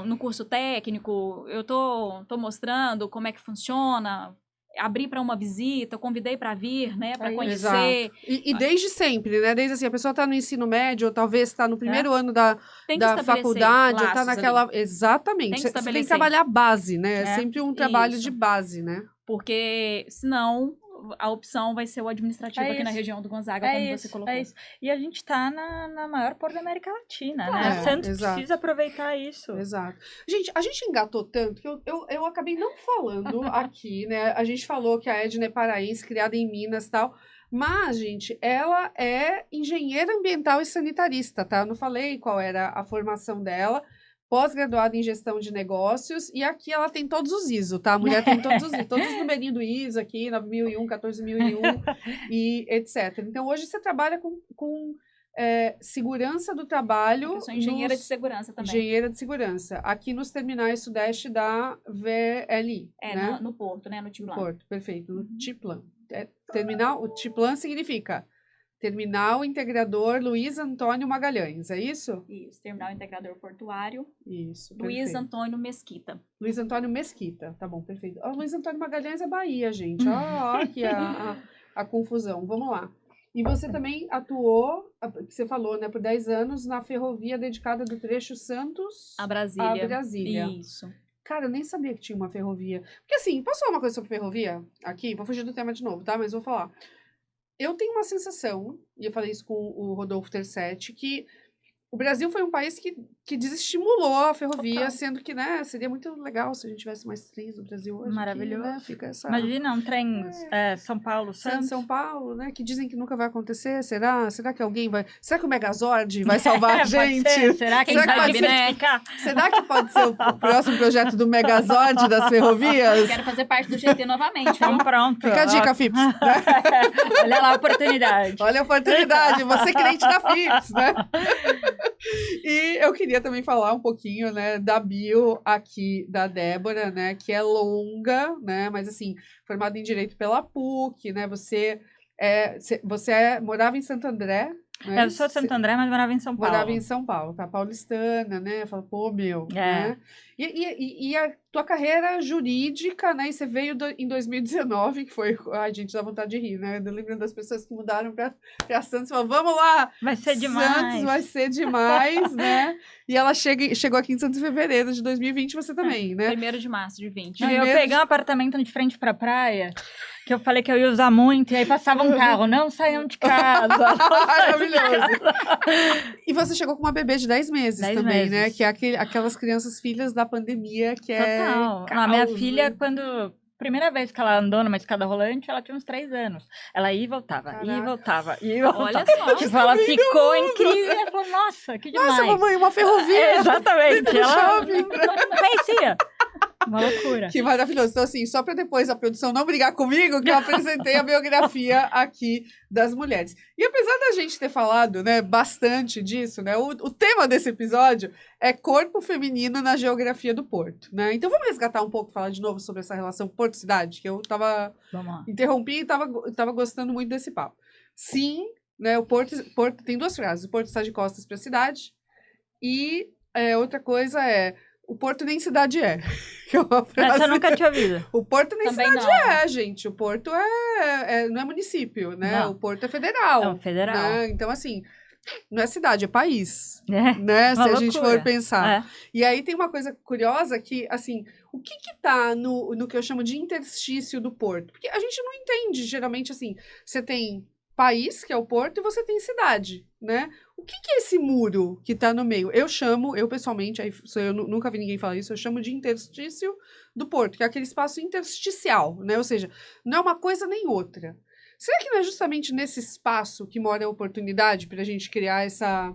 No curso técnico, eu tô mostrando como é que funciona. Abri para uma visita, convidei para vir, né, para conhecer. E desde sempre, né? Desde assim, a pessoa tá no ensino médio, ou talvez está no primeiro ano da Tem que da estabelecer faculdade, ou tá laços naquela... ali. Exatamente. Tem que Você tem que estabelecer. trabalhar a base, né? É É, sempre um trabalho isso. de base, né? Porque, senão, a opção vai ser o administrativo É aqui na isso. região do Gonzaga, como você colocou. É isso. E a gente tá na maior porta da América Latina, Claro, né? Santos exato. precisa aproveitar isso. Exato. Gente, a gente engatou tanto que eu acabei não falando aqui, né? A gente falou que a Edna é paraense, criada em Minas e tal. Mas, gente, ela é engenheira ambiental e sanitarista, tá? Eu não falei qual era a formação dela. Pós-graduada em gestão de negócios. E aqui ela tem todos os ISO, tá? A mulher tem todos os ISO, todos os numerinhos do ISO aqui, 9001, 14001 e etc. Então, hoje você trabalha com segurança do trabalho. Eu sou engenheira de segurança também. Engenheira de segurança. Aqui nos terminais sudeste da VLI, né? No Porto, né? No No Tiplan. Porto, perfeito. No Tiplan. O Tiplan significa Terminal Integrador Luiz Antônio Magalhães, é isso? Isso, Terminal Integrador Portuário, Isso, Luiz perfeito. Antônio Mesquita. Luiz Antônio Mesquita, tá bom, perfeito. Luiz Antônio Magalhães é Bahia, gente. Ó, aqui a confusão. Vamos lá. E você também atuou, que você falou, né, por 10 anos na ferrovia dedicada do trecho Santos A Brasília. a Brasília. Isso. Cara, eu nem sabia que tinha uma ferrovia. Porque assim, posso falar uma coisa sobre ferrovia? Aqui, vou fugir do tema de novo, tá? Mas vou falar. Eu tenho uma sensação, e eu falei isso com o Rodolfo Tercetti, que o Brasil foi um país que desestimulou a ferrovia, Total. sendo que, né, seria muito legal se a gente tivesse mais trens no Brasil hoje. Maravilhoso. Aqui, né, fica essa... Imagina um trem São Paulo, Santos. São Paulo, né, que dizem que nunca vai acontecer. Será? Será que alguém vai... Será que o Megazord vai salvar a Pode gente? ser. Será que Quem vai sabe, né? diversificar? Será que pode ser o próximo projeto do Megazord das ferrovias? Quero fazer parte do GT novamente, Então viu? pronto. Fica a dica, Ó, Fips. Olha lá a oportunidade. Olha a oportunidade, você crente da Fips, né? E eu queria também falar um pouquinho, né, da bio aqui da Débora, né, que é longa, né, mas assim, formada em Direito pela PUC, né, você morava em Santo André, né? Eu sou de Santo André, mas morava em São Paulo. Morava em São Paulo, tá? Paulistana, né? Fala, pô, meu, né? E a tua carreira jurídica, né? E você veio em 2019, que foi... Ai, gente, dá vontade de rir, né? Eu lembro das pessoas que mudaram pra Santos e falaram, vamos lá! Vai ser demais. Santos vai ser demais, né? E ela chegou aqui em Santos em fevereiro de 2020, você também, né? 1º de março de 20. Eu peguei um apartamento de frente pra praia, que eu falei que eu ia usar muito, e aí passava um carro, não saiam de casa. Maravilhoso. E você chegou com uma bebê de 10 meses 10 também, meses. né? Que é aquelas crianças filhas da pandemia, que Total. é A minha caos, filha, né? quando... Primeira vez que ela andou numa escada rolante, ela tinha uns 3 anos. Ela ia e voltava, ia e Caraca. voltava, ia e voltava. Olha só. Tipo, ela ficou incrível. Ela falou, nossa, que demais. Nossa, mamãe, uma ferrovia! Exatamente. dentro do Ela shopping. não conhecia. Uma loucura. Que maravilhoso. Então, assim, só para depois a produção não brigar comigo, que eu apresentei a biografia aqui das mulheres. E apesar da gente ter falado, né, bastante disso, né, o tema desse episódio é corpo feminino na geografia do Porto, né? Então vamos resgatar um pouco, falar de novo sobre essa relação Porto-cidade, que eu Vamos lá. interrompi e tava gostando muito desse papo. Sim, né, o Porto tem duas frases. O Porto está de costas para a cidade e outra coisa é o Porto nem cidade é. Que é uma frase... Essa eu nunca tinha ouvido. O Porto nem Também cidade não. é, gente. O Porto não é município, né? Não. O Porto é federal. É um federal. Né? Então, assim, não é cidade, é país. É. Né? Se Uma a gente loucura. for pensar. É. E aí tem uma coisa curiosa que, assim, o que tá no que eu chamo de interstício do Porto? Porque a gente não entende, geralmente, assim, você tem país, que é o Porto, e você tem cidade, né? O que é esse muro que tá no meio? Eu pessoalmente, eu nunca vi ninguém falar isso, eu chamo de interstício do Porto, que é aquele espaço intersticial, né? Ou seja, não é uma coisa nem outra. Será que não é justamente nesse espaço que mora a oportunidade para a gente criar essa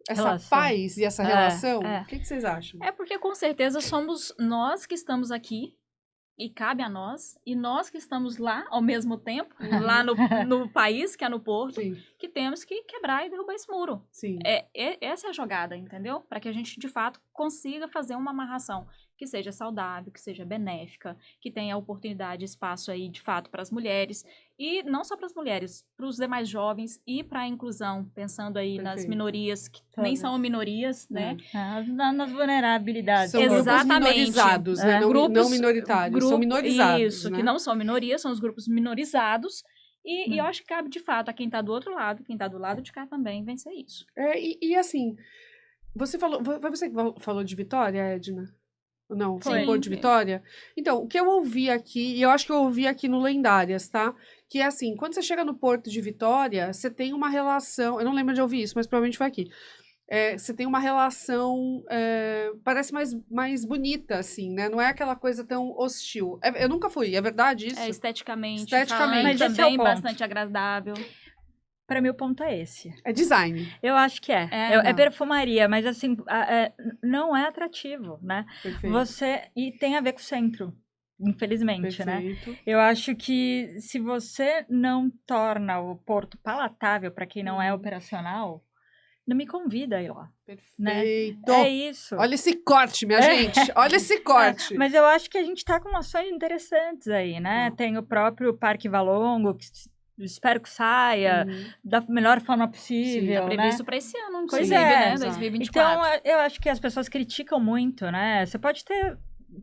Relação. paz e essa relação? é. O que vocês acham? É porque com certeza somos nós que estamos aqui e cabe a nós, e nós que estamos lá ao mesmo tempo, lá no país, que é no Porto, Sim, que temos que quebrar e derrubar esse muro. sim. Essa é a jogada, entendeu? Para que a gente, de fato, consiga fazer uma amarração que seja saudável, que seja benéfica, que tenha oportunidade, espaço aí, de fato, para as mulheres. E não só para as mulheres, para os demais jovens e para a inclusão, pensando aí nas Perfeito. minorias, que nem são minorias, né? Nas vulnerabilidades. São grupos Exatamente. minorizados, né? É. Não Grupos- minoritários, são minorizados. Isso, né? que não são minorias, são os grupos minorizados. E Hum. eu acho que cabe, de fato, a quem está do outro lado, quem está do lado de cá também, vencer isso. E assim, você que falou de Vitória, Edna? Não, Sim. foi de Vitória? Então, o que eu ouvi aqui, e eu acho que eu ouvi aqui no Lendárias, tá? Que é assim, quando você chega no Porto de Vitória, você tem uma relação, eu não lembro de ouvir isso, mas provavelmente foi aqui. Você tem uma relação, parece mais bonita, assim, né? Não é aquela coisa tão hostil. Eu nunca fui, é verdade isso? Esteticamente, Esteticamente. falando, Mas esse é o também ponto. bastante agradável. Para mim, o ponto é esse. É design. Eu acho que é. É, É não. perfumaria, mas assim, não é atrativo, né? Perfeito. E tem a ver com o centro, infelizmente, né? Perfeito. Eu acho que se você não torna o Porto palatável para quem não é operacional, não me convida a ir lá. Perfeito. É isso. Olha esse corte, minha gente. Olha esse corte. Mas eu acho que a gente está com ações interessantes aí, né? Tem o próprio Parque Valongo, que espero que saia da melhor forma possível, Tá né? previsto para esse ano, Pois inclusive, é, né? exato. 2024. Então, eu acho que as pessoas criticam muito, né? Você pode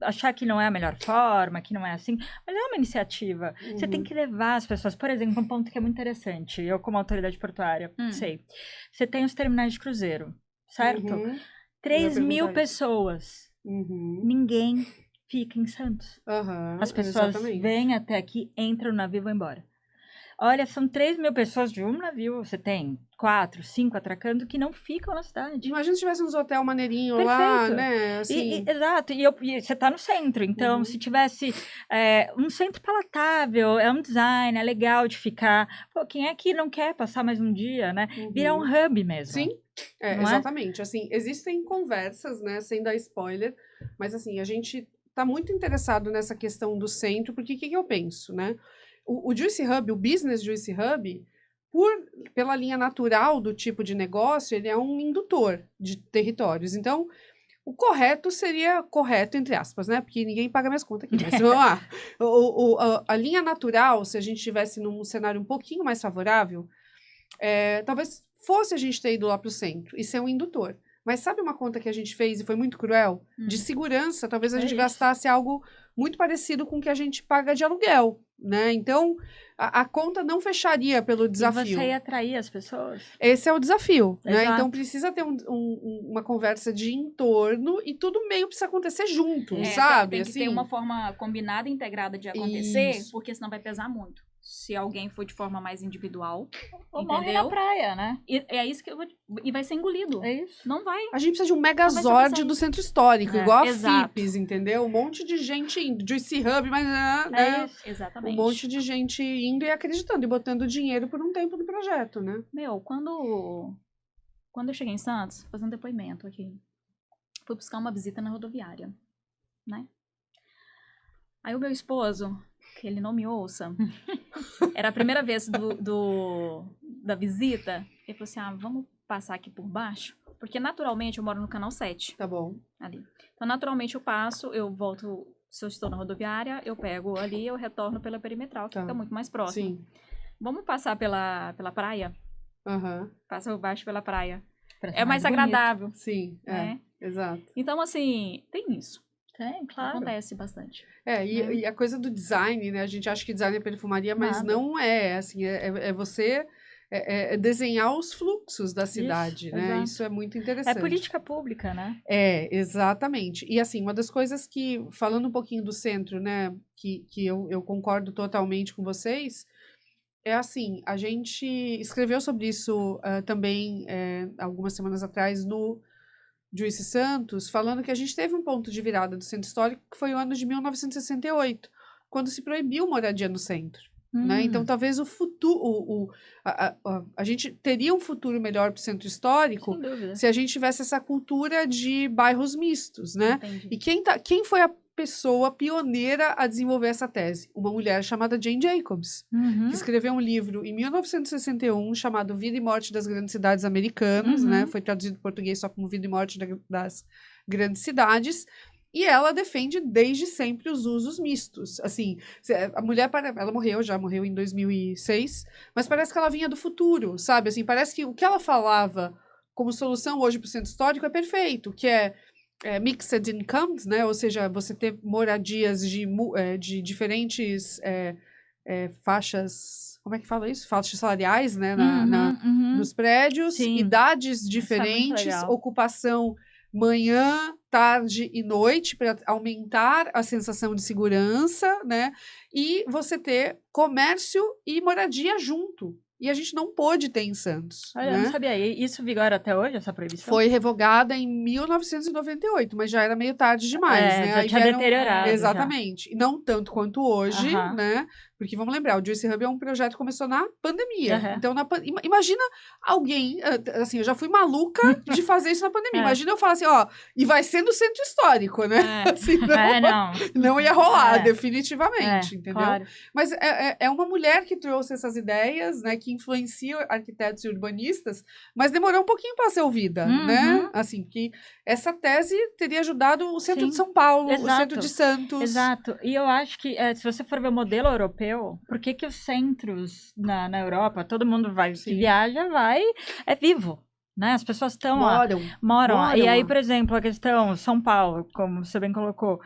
achar que não é a melhor forma, que não é assim, mas é uma iniciativa. Você tem que levar as pessoas. Por exemplo, um ponto que é muito interessante, eu como autoridade portuária, sei. Você tem os terminais de cruzeiro, certo? 3.000 perguntar pessoas. Ninguém fica em Santos. As pessoas vêm até aqui, entram no navio e vão embora. Olha, são 3.000 pessoas de um navio. Você tem 4, 5 atracando que não ficam na cidade. Imagina se tivesse uns hotel maneirinho lá, Perfeito. né? Assim, Exato. E você tá no centro. Então, se tivesse um centro palatável, é um design, é legal de ficar. Pô, quem é que não quer passar mais um dia, né? Virar um hub mesmo. Sim, Não é? exatamente. Assim, existem conversas, né? Sem dar spoiler, mas assim, a gente tá muito interessado nessa questão do centro, porque o que eu penso, né? O Juicy Hub, o Business Juicy Hub, pela linha natural do tipo de negócio, ele é um indutor de territórios. Então, o correto seria correto, entre aspas, né? Porque ninguém paga minhas contas aqui. Mas vamos lá. A linha natural, se a gente estivesse num cenário um pouquinho mais favorável, talvez fosse a gente ter ido lá para o centro e ser um indutor. Mas sabe uma conta que a gente fez e foi muito cruel? De segurança, talvez a gente gastasse algo muito parecido com o que a gente paga de aluguel, né? Então, a conta não fecharia pelo desafio. E você ia atrair as pessoas. Esse é o desafio, né? Exato. Então, precisa ter uma conversa de entorno e tudo meio precisa acontecer junto, Sabe? sabe? Tem que ter uma forma combinada e integrada de acontecer, Isso. porque senão vai pesar muito. Se alguém for de forma mais individual, Ou morre na entendeu? praia, né? E é isso que eu vou... E vai ser engolido. É isso. Não vai. A gente precisa de um vai megazord ser do centro histórico, É, igual a exato. FIPS, entendeu? Um monte de gente indo, Juicy Hub, mas É isso. um Exatamente. monte de gente indo e acreditando e botando dinheiro por um tempo no projeto, né? Meu, quando eu cheguei em Santos, fazendo depoimento aqui, fui buscar uma visita na rodoviária, né? Aí o meu esposo, que ele não me ouça, era a primeira vez da visita, ele falou assim, vamos passar aqui por baixo? Porque naturalmente eu moro no canal 7. Tá bom. Ali. Então naturalmente eu passo, eu volto, se eu estou na rodoviária, eu pego ali, eu retorno pela perimetral, que fica muito mais próximo. Sim. Vamos passar pela praia? Passa por baixo pela praia. Parece É mais bonito. agradável. Sim, né? Exato. Então, assim, tem isso. Tem, claro. Acontece bastante. E a coisa do design, né? A gente acha que design é perfumaria, mas Nada. não é. Assim, é você desenhar os fluxos da cidade, Isso, né? exato. Isso é muito É interessante. política pública, né? Exatamente. E assim, uma das coisas que, falando um pouquinho do centro, né? Que eu concordo totalmente com vocês, é assim, a gente escreveu sobre isso também algumas semanas atrás no Joyce Santos, falando que a gente teve um ponto de virada do centro histórico, que foi o ano de 1968, quando se proibiu moradia no centro. Né? Então, talvez o futuro, a gente teria um futuro melhor para o centro histórico Sem dúvida. se a gente tivesse essa cultura de bairros mistos, né? Entendi. E quem foi a pessoa pioneira a desenvolver essa tese? Uma mulher chamada Jane Jacobs, que escreveu um livro em 1961 chamado Vida e Morte das Grandes Cidades Americanas, né? Foi traduzido em português só como Vida e Morte das Grandes Cidades. E ela defende desde sempre os usos mistos. Assim, a mulher, ela já morreu em 2006, mas parece que ela vinha do futuro, sabe? Assim, parece que o que ela falava como solução hoje para o centro histórico é perfeito, que é mixed incomes, né? Ou seja, você ter moradias de diferentes faixas, como é que fala isso? Faixas salariais, né? Nos prédios, Sim. idades Isso é muito diferentes, legal. ocupação manhã, tarde e noite para aumentar a sensação de segurança, né? E você ter comércio e moradia junto. E a gente não pôde ter em Santos. Olha, eu não sabia. E isso vigora até hoje, essa proibição? Foi revogada em 1998, mas já era meio tarde demais, né? Já Aí tinha vieram- deteriorado. Exatamente. E não tanto quanto hoje, Aham. né? Porque vamos lembrar, o Juice Hub é um projeto que começou na pandemia. Aham. Então, imagina alguém, assim, eu já fui maluca de fazer isso na pandemia. É. Imagina eu falar assim, ir vai ser no centro histórico, né? Assim, Não. não ia rolar, É. definitivamente, entendeu? Claro. Mas é uma mulher que trouxe essas ideias, né? Que influencia arquitetos e urbanistas, mas demorou um pouquinho para ser ouvida, né? Assim, que essa tese teria ajudado o centro Sim. de São Paulo, o Exato. centro de Santos. Exato. E eu acho que, se você for ver o modelo europeu, por que os centros na Europa, todo mundo vai, Sim. que viaja, é vivo. Né? As pessoas estão lá. Moram lá. Moram E aí, lá. por exemplo, a questão São Paulo, como você bem colocou,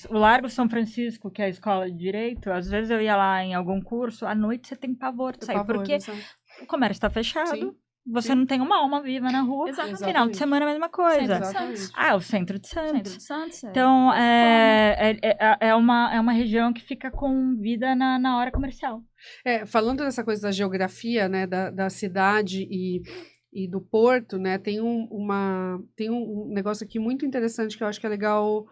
o Largo São Francisco, que é a escola de direito, às vezes eu ia lá em algum curso, à noite você tem pavor de sair, porque o comércio está fechado, Sim. você não tem uma alma viva na rua, Exatamente. final de semana é a mesma coisa. Exatamente. O centro de Santos. Centro de Santos. Então, é uma região que fica com vida na hora comercial. Falando dessa coisa da geografia, né, da cidade e do porto, né, tem um negócio aqui muito interessante que eu acho que é legal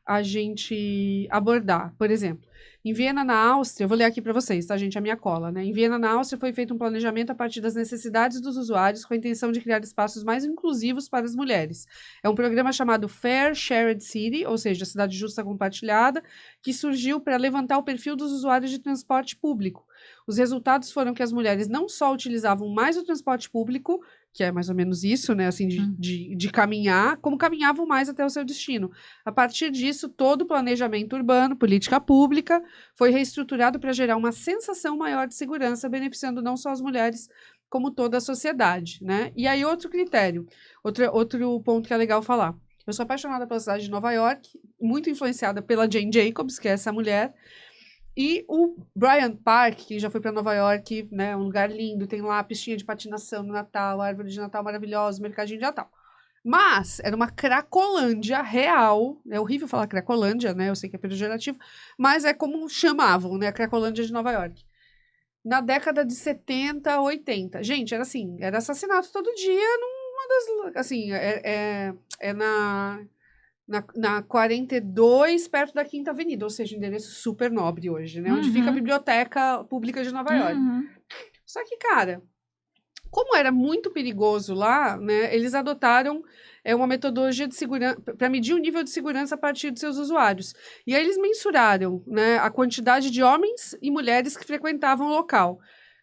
a gente abordar. Por exemplo, em Viena, na Áustria, eu vou ler aqui para vocês, tá, gente? A minha cola, né? Em Viena, na Áustria, foi feito um planejamento a partir das necessidades dos usuários com a intenção de criar espaços mais inclusivos para as mulheres. É um programa chamado Fair Shared City, ou seja, Cidade Justa Compartilhada, que surgiu para levantar o perfil dos usuários de transporte público. Os resultados foram que as mulheres não só utilizavam mais o transporte público, que é mais ou menos isso, né, assim, de caminhar, como caminhavam mais até o seu destino. A partir disso, todo o planejamento urbano, política pública, foi reestruturado para gerar uma sensação maior de segurança, beneficiando não só as mulheres, como toda a sociedade, né? E aí, outro critério, outro ponto que é legal falar. Eu sou apaixonada pela cidade de Nova York, muito influenciada pela Jane Jacobs, que é essa mulher. E o Bryant Park, que já foi para Nova York, né, um lugar lindo, tem lá a pistinha de patinação no Natal, a árvore de Natal maravilhosa, o mercadinho de Natal. Mas era uma Cracolândia real, é horrível falar Cracolândia, né, eu sei que é pejorativo, mas é como chamavam, né, a Cracolândia de Nova York. Na década de 70, 80. Gente, era assim, era assassinato todo dia numa das... Assim, na 42, perto da Quinta Avenida, ou seja, endereço super nobre hoje, né? Onde fica a Biblioteca Pública de Nova York. Só que, cara, Como era muito perigoso lá, né, eles adotaram uma metodologia de segurança para medir o nível de segurança a partir dos seus usuários. E aí eles mensuraram, né, a quantidade de homens e mulheres que frequentavam o local.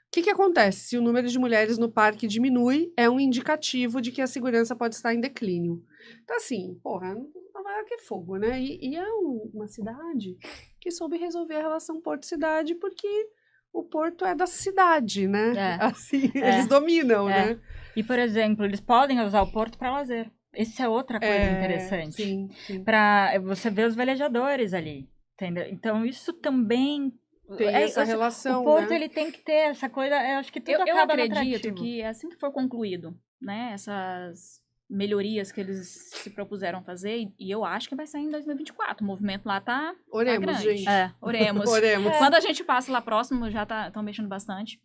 O que acontece? Se o número de mulheres no parque diminui, é um indicativo de que a segurança pode estar em declínio. Então, assim, porra, Nova York é fogo, né? E é uma cidade que soube resolver a relação porto-cidade porque o porto é da cidade, né? É. Assim, É. eles dominam, É. né? E, por exemplo, eles podem usar o porto para lazer. Isso é outra coisa interessante. Sim, sim. Para você ver os velejadores ali, entendeu? Então, isso também... Tem essa relação, o porto, né? ele tem que ter essa coisa... Eu acho que tudo Eu acaba no acredito atrativo. que assim que for concluído, né, essas melhorias que eles se propuseram fazer, e eu acho que vai sair em 2024. O movimento lá tá Oremos, grande. gente. É. Oremos. Oremos. Quando a gente passa lá próximo, já estão mexendo bastante.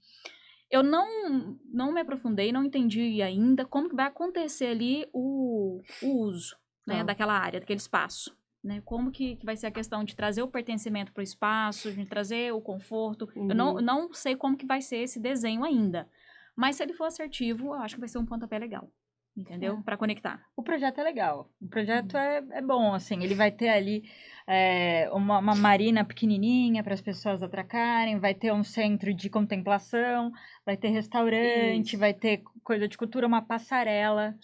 Eu não me aprofundei, não entendi ainda como que vai acontecer ali o uso, né, Tá. daquela área, daquele espaço. Né? Como que vai ser a questão de trazer o pertencimento para o espaço, de trazer o conforto. Eu não sei como que vai ser esse desenho ainda. Mas se ele for assertivo, eu acho que vai ser um pontapé legal. Entendeu? Para conectar. O projeto é legal. O projeto é bom, assim. Ele vai ter ali uma marina pequenininha para as pessoas atracarem, vai ter um centro de contemplação, vai ter restaurante, vai ter coisa de cultura, uma passarela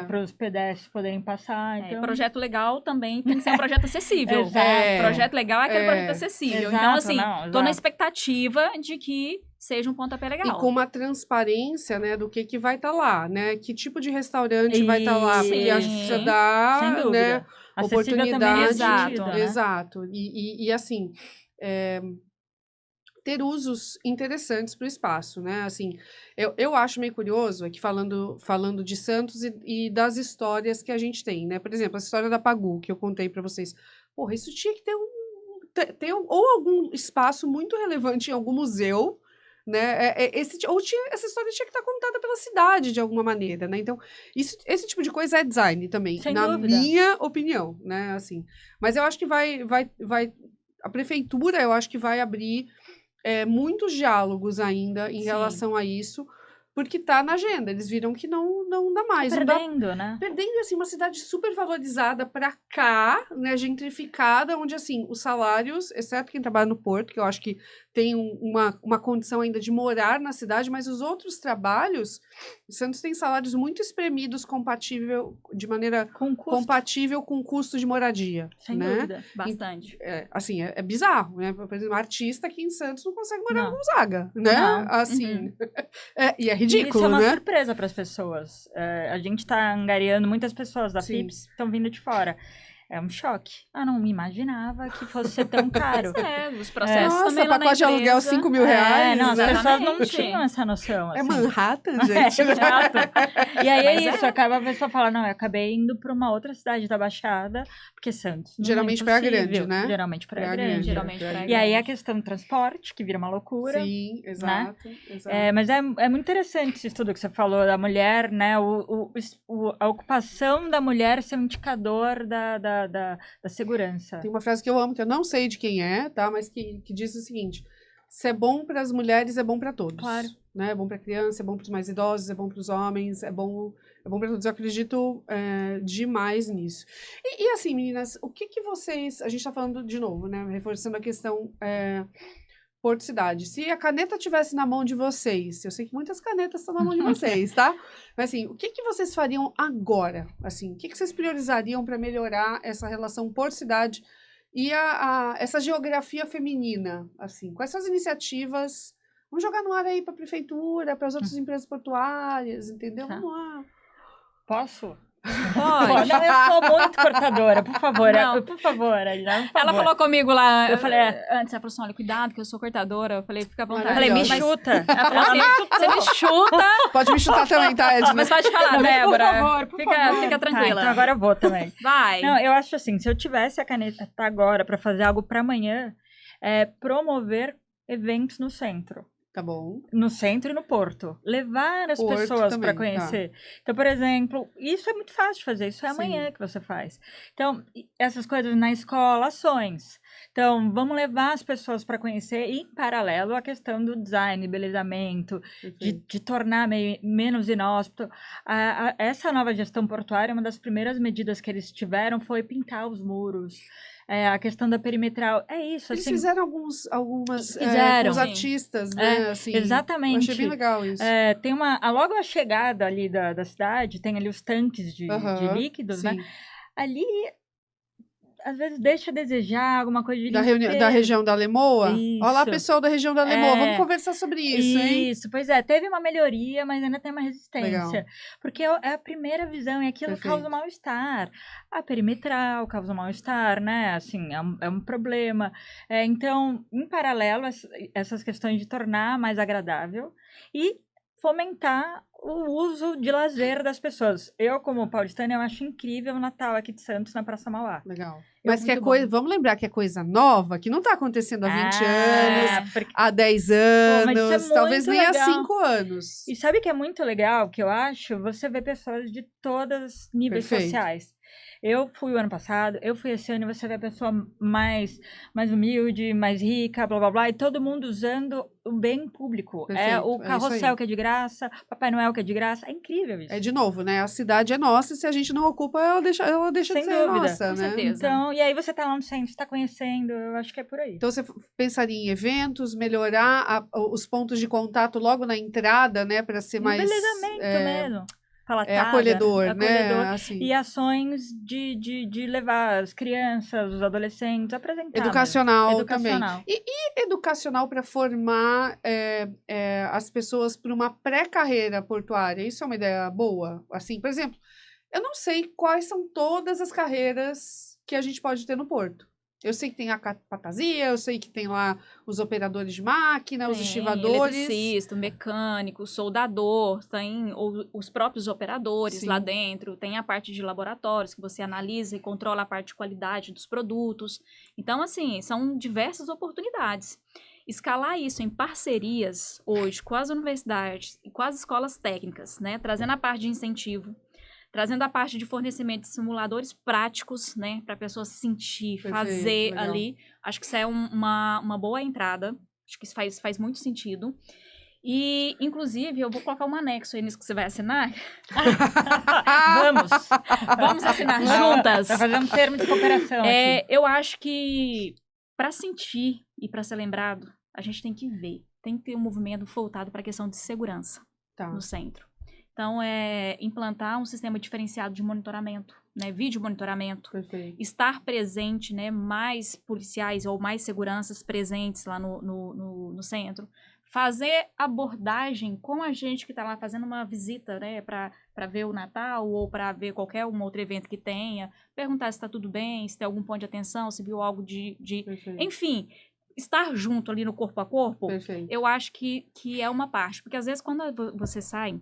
para os pedestres poderem passar. Então... projeto legal também tem que ser um projeto acessível. Exato. Projeto legal é aquele projeto acessível. Exato, então, assim, tô na exato. expectativa de que seja um pontapé legal. E com uma transparência, né, do que vai estar lá, né? Que tipo de restaurante vai estar lá, porque acho que precisa dar, sem dúvida. né, Acessível oportunidade. também é Exato, sentido, né? Exato. E assim, ter usos interessantes para o espaço, né? Assim, eu acho meio curioso aqui falando de Santos e das histórias que a gente tem, né? Por exemplo, a história da Pagu, que eu contei para vocês. Porra, isso tinha que ter ou algum espaço muito relevante em algum museu, né? Essa história tinha que estar contada pela cidade de alguma maneira, né? Então, esse tipo de coisa é design também, Sem na dúvida. minha opinião, né? Assim, mas eu acho que a prefeitura, eu acho que vai abrir muitos diálogos ainda em Sim. relação a isso, porque tá na agenda. Eles viram que não dá mais. Perdendo, né? Perdendo, assim, uma cidade super valorizada pra cá, né, gentrificada, onde, assim, os salários, exceto quem trabalha no porto, que eu acho que tem uma condição ainda de morar na cidade, mas os outros trabalhos, Santos tem salários muito espremidos de maneira Com custo. compatível com o custo de moradia, Sem né? dúvida. Bastante. Assim, é bizarro, né? Por exemplo, um artista aqui em Santos não consegue morar Não. no Gonzaga, né? Não. Assim, e é E ridículo, isso é uma né? surpresa para as pessoas. A gente está angariando muitas pessoas da Sim. FIPS estão vindo de fora. É um choque. Eu não me imaginava que fosse ser tão caro. Os processos Nossa, também lá na pacote de aluguel empresa. 5 mil reais. Não, as né? pessoas não Exatamente. tinham essa noção. É assim. Manhattan, gente. Exato. E aí Mas é isso, acaba a pessoa fala, não, eu acabei indo para uma outra cidade da Baixada, porque Santos não Geralmente é Praia impossível. Grande, né? Geralmente Praia Praia Grande. Grande. Geralmente Praia E aí a Grande. questão do transporte, que vira uma loucura. Sim, exato. Mas é muito interessante esse estudo que você falou da mulher, né? A ocupação da mulher ser um indicador da segurança. Tem uma frase que eu amo, que eu não sei de quem é, tá? Mas que diz o seguinte: se é bom para as mulheres, é bom para todos. Claro. Né? É bom para criança, é bom para os mais idosos, é bom para os homens, é bom para todos. Eu acredito demais nisso. E assim, meninas, o que vocês... A gente tá falando de novo, né? Reforçando a questão Porto Cidade. Se a caneta tivesse na mão de vocês, eu sei que muitas canetas estão na mão de vocês, tá? Mas assim, o que vocês fariam agora? Assim, o que vocês priorizariam para melhorar essa relação Porto Cidade e essa geografia feminina? Assim, quais são as iniciativas? Vamos jogar no ar aí para a prefeitura, para as outras empresas portuárias, entendeu? Tá. Vamos lá. Posso? Pode. Não, eu sou muito cortadora, por favor. Não. Por favor, Adina, por favor. Ela falou comigo lá, Eu falei, antes, ela falou assim, olha, cuidado que eu sou cortadora. Eu falei, fica à vontade. Eu falei, me Maravilhosa. chuta. Ela falou assim, você me chuta, Pode me chutar também, tá, Edna? mas pode falar, Não, mas Débora. por favor. Fica Tá, tranquila. então agora eu vou também. Vai. Não, eu acho assim, se eu tivesse a caneta agora para fazer algo para amanhã, promover eventos no centro. Tá bom. No centro e no Porto. Levar as Porto pessoas também, para conhecer. Então, por exemplo, isso é muito fácil de fazer. Isso é Sim. amanhã que você faz. Então, essas coisas na escola, ações. Então, vamos levar as pessoas para conhecer, e em paralelo a questão do design, embelezamento, de tornar menos inóspito. Essa nova gestão portuária, uma das primeiras medidas que eles tiveram foi pintar os muros, a questão da perimetral. É isso, Eles assim. fizeram algumas Fizeram. com os artistas, né? Assim, Exatamente. Eu achei bem legal isso. Tem logo a chegada ali da cidade, tem ali os tanques de líquidos, né? Sim. Ali, às vezes, deixa a desejar alguma coisa de Da limpeza. região da Lemoa? Isso. Olá, pessoal da região da Lemoa. Vamos conversar sobre isso, hein? Isso, pois é. Teve uma melhoria, mas ainda tem uma resistência. Legal. Porque é a primeira visão e aquilo causa mal-estar. A perimetral causa mal-estar, né? Assim, é um problema. Então, em paralelo, essas questões de tornar mais agradável e fomentar o uso de lazer das pessoas. Eu, como paulistana, eu acho incrível o Natal aqui de Santos, na Praça Mauá. Legal. Mas que é muito coisa, bom. vamos lembrar que é coisa nova, que não está acontecendo há 20 anos, porque... há 10 mas isso é anos, talvez muito nem há legal. 5 anos. E sabe o que é muito legal, que eu acho? Você vê pessoas de todos os níveis sociais. Eu fui o ano passado, eu fui esse ano, e você vê a pessoa mais humilde, mais rica, blá, blá, blá, e todo mundo usando o bem público. Perfeito, O carrossel que é de graça, Papai Noel que é de graça, é incrível isso. É de novo, né? A cidade é nossa, e se a gente não ocupa, ela deixa Sem de ser dúvida, nossa, com né? certeza. Então, e aí você tá lá no centro, está conhecendo, eu acho que é por aí. Então, você pensaria em eventos, melhorar os pontos de contato logo na entrada, né? Para ser mais... Embelezamento mesmo. Palatada, acolhedor, né? Assim. E ações de levar as crianças, os adolescentes, apresentar. Educacional também. Educacional. E educacional para formar as pessoas para uma pré-carreira portuária. Isso é uma ideia boa? Assim, por exemplo, eu não sei quais são todas as carreiras que a gente pode ter no Porto. Eu sei que tem a capatazia, eu sei que tem lá os operadores de máquina, os estivadores. Eletricista, mecânico, soldador, tem os próprios operadores lá dentro, tem a parte de laboratórios que você analisa e controla a parte de qualidade dos produtos. Então, assim, são diversas oportunidades. Escalar isso em parcerias hoje com as universidades e com as escolas técnicas, né, trazendo a parte de incentivo, trazendo a parte de fornecimento de simuladores práticos, né, para a pessoa sentir, fazer legal. ali. Acho que isso é uma boa entrada. Acho que isso faz muito sentido. E, inclusive, eu vou colocar um anexo aí nisso que você vai assinar. Vamos assinar juntas. Vai fazer um termo de cooperação aqui. Eu acho que, para sentir e para ser lembrado, a gente tem que ver. Tem que ter um movimento voltado para a questão de segurança no centro. Então, implantar um sistema diferenciado de monitoramento, né, vídeo monitoramento, estar presente, né, mais policiais ou mais seguranças presentes lá no centro, fazer abordagem com a gente que está lá fazendo uma visita, né, para ver o Natal ou para ver qualquer outro evento que tenha, perguntar se está tudo bem, se tem algum ponto de atenção, se viu algo enfim, estar junto ali no corpo a corpo, eu acho que é uma parte, porque às vezes quando você sai,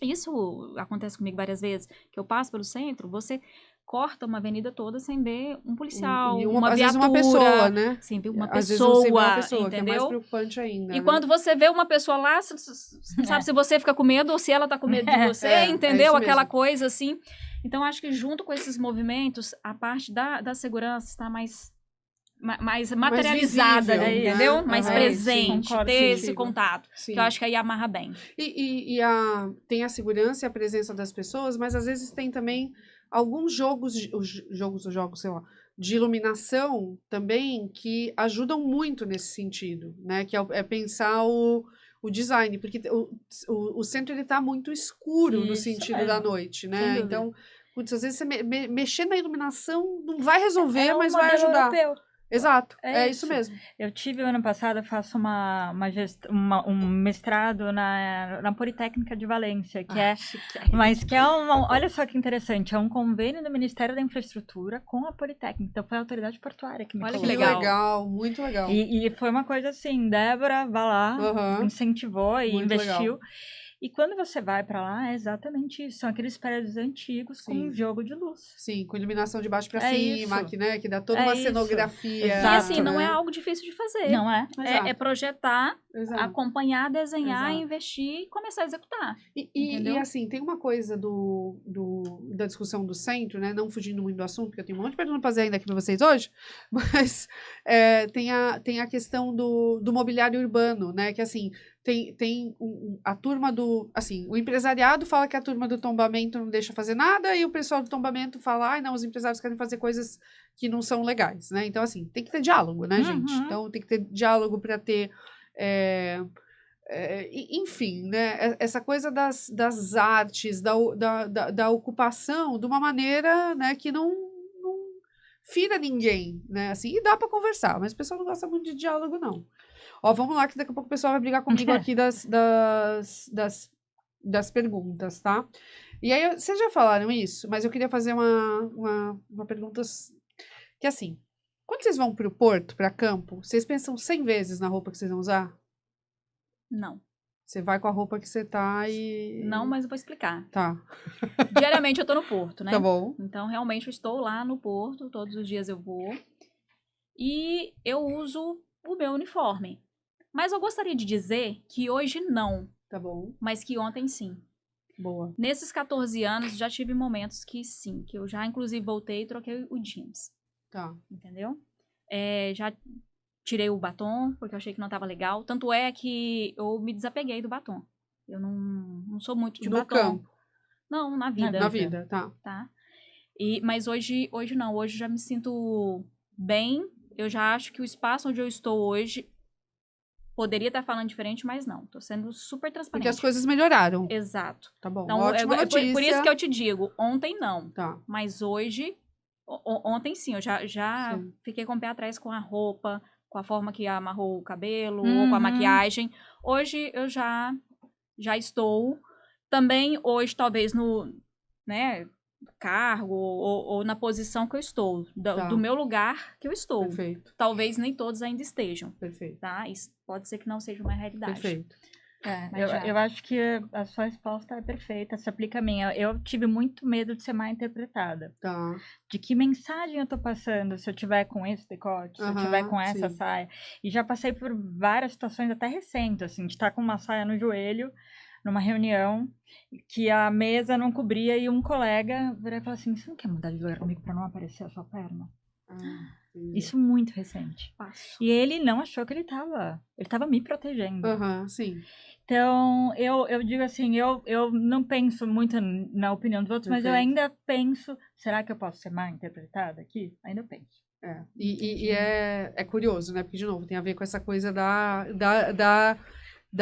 isso acontece comigo várias vezes, que eu passo pelo centro, você corta uma avenida toda sem ver um policial, uma às viatura, vezes uma pessoa, né? sem ver uma Às pessoa, vezes você vê uma pessoa, entendeu? que é mais preocupante ainda. E né? quando você vê uma pessoa lá, você não sabe se você fica com medo ou se ela tá com medo de você, entendeu? Aquela coisa assim. Então, acho que junto com esses movimentos, a parte da segurança está mais materializada, visível, né? Entendeu? Mais presente, concordo, ter esse contato. Sim. Que eu acho que aí amarra bem. Tem a segurança e a presença das pessoas, mas às vezes tem também alguns jogos, sei lá, de iluminação também que ajudam muito nesse sentido, né? Que é pensar o design, porque o centro ele tá muito escuro no sentido da noite, né? Então, às vezes você mexer na iluminação não vai resolver, mas vai ajudar. Europeu. Exato, é isso mesmo. Eu tive o ano passado, eu faço um mestrado na Politécnica de Valência, olha só que interessante, é um convênio do Ministério da Infraestrutura com a Politécnica, então foi a autoridade portuária que me Olha colocou. que legal, muito legal. E foi uma coisa assim, Débora, vá lá, incentivou e muito investiu. Legal. E quando você vai pra lá, é exatamente isso. São aqueles prédios antigos com Sim. um jogo de luz. Sim, com iluminação de baixo pra É cima, isso. que dá toda É uma isso. cenografia. E Exato, assim, não né? é algo difícil de fazer. Não é? Exato. É projetar, Exato. acompanhar, desenhar, Exato. investir e começar a executar. E Entendeu? assim, tem uma coisa da discussão do centro, né? Não fugindo muito do assunto, porque eu tenho um monte de perguntas pra fazer ainda aqui para vocês hoje, mas tem a questão do mobiliário urbano, né? Que assim, tem a turma do. Assim, o empresariado fala que a turma do tombamento não deixa fazer nada, e o pessoal do tombamento fala, ai, não, os empresários querem fazer coisas que não são legais, né? Então, assim, tem que ter diálogo, né, gente? Uhum. Então, tem que ter diálogo para ter. Enfim, né? Essa coisa das artes, da ocupação, de uma maneira, né, que não fira ninguém, né? Assim, e dá para conversar, mas o pessoal não gosta muito de diálogo, não. Ó, vamos lá, que daqui a pouco o pessoal vai brigar comigo aqui das perguntas, tá? E aí, vocês já falaram isso, mas eu queria fazer uma pergunta que, assim, quando vocês vão para o porto, para campo, vocês pensam 100 vezes na roupa que vocês vão usar? Não. Você vai com a roupa que você tá e... Não, mas eu vou explicar. Tá, Diariamente eu tô no porto, né? tá bom. Então, realmente, eu estou lá no porto, todos os dias eu vou. E eu uso o meu uniforme. Mas eu gostaria de dizer que hoje não, Tá bom, mas que ontem sim. boa. Nesses 14 anos, já tive momentos que sim, que eu já, inclusive, voltei e troquei o jeans, Tá, entendeu? Já tirei o batom, porque eu achei que não tava legal. Tanto é que eu me desapeguei do batom. Eu não sou muito de no batom. campo, Não, na vida. na vida, tá. Tá? Mas hoje não, hoje eu já me sinto bem. Eu já acho que o espaço onde eu estou hoje poderia estar falando diferente, mas não. Tô sendo super transparente. Porque as coisas melhoraram. Exato. Tá bom, Então, ótima notícia. por isso que eu te digo, ontem não. Tá, Mas hoje, ontem sim, eu já Sim. fiquei com o pé atrás com a roupa, com a forma que amarrou o cabelo, ou com Uhum. a maquiagem. Hoje eu já estou. Também hoje, talvez no, né, cargo ou na posição que eu estou, Tá. do meu lugar que eu estou. perfeito, Talvez nem todos ainda estejam, perfeito, tá? Isso pode ser que não seja uma realidade. perfeito. Mas já. Eu acho que a sua resposta é perfeita, se aplica a mim. Eu tive muito medo de ser mal interpretada. Tá, De que mensagem eu tô passando se eu tiver com esse decote, se eu tiver com essa sim. saia. E já passei por várias situações até recentes, assim, de estar com uma saia no joelho, numa reunião, que a mesa não cobria e um colega virou e falou assim, você não quer mudar de lugar comigo pra não aparecer a sua perna? Entendi. Isso muito recente. Passo. E ele não achou que ele tava me protegendo. Sim. Então, eu digo assim, eu não penso muito na opinião dos outros, mas eu Perfeito. ainda penso, será que eu posso ser mal interpretada aqui? Ainda penso. E é curioso, né? Porque, de novo, tem a ver com essa coisa da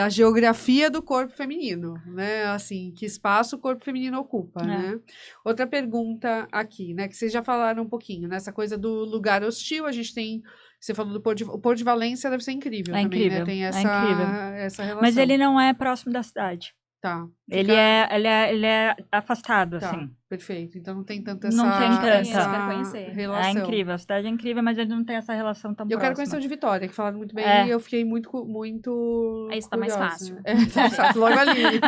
geografia do corpo feminino, né? Assim, que espaço o corpo feminino ocupa, né? Outra pergunta aqui, né? Que vocês já falaram um pouquinho, nessa coisa do lugar hostil, a gente tem... Você falou do o Porto de Valência deve ser incrível É também, incrível, né? Tem é essa relação. Mas ele não é próximo da cidade. Tá. Ele é afastado, Tá, assim. perfeito. Então não tem tanta Não tem tanta. essa Quero conhecer. relação. É incrível, a cidade é incrível, mas ele não tem essa relação tão Eu próxima. quero conhecer o de Vitória, que falaram muito bem, É. e eu fiquei muito Aí está mais curiosa. fácil. Tá mais fácil, logo ali. Né?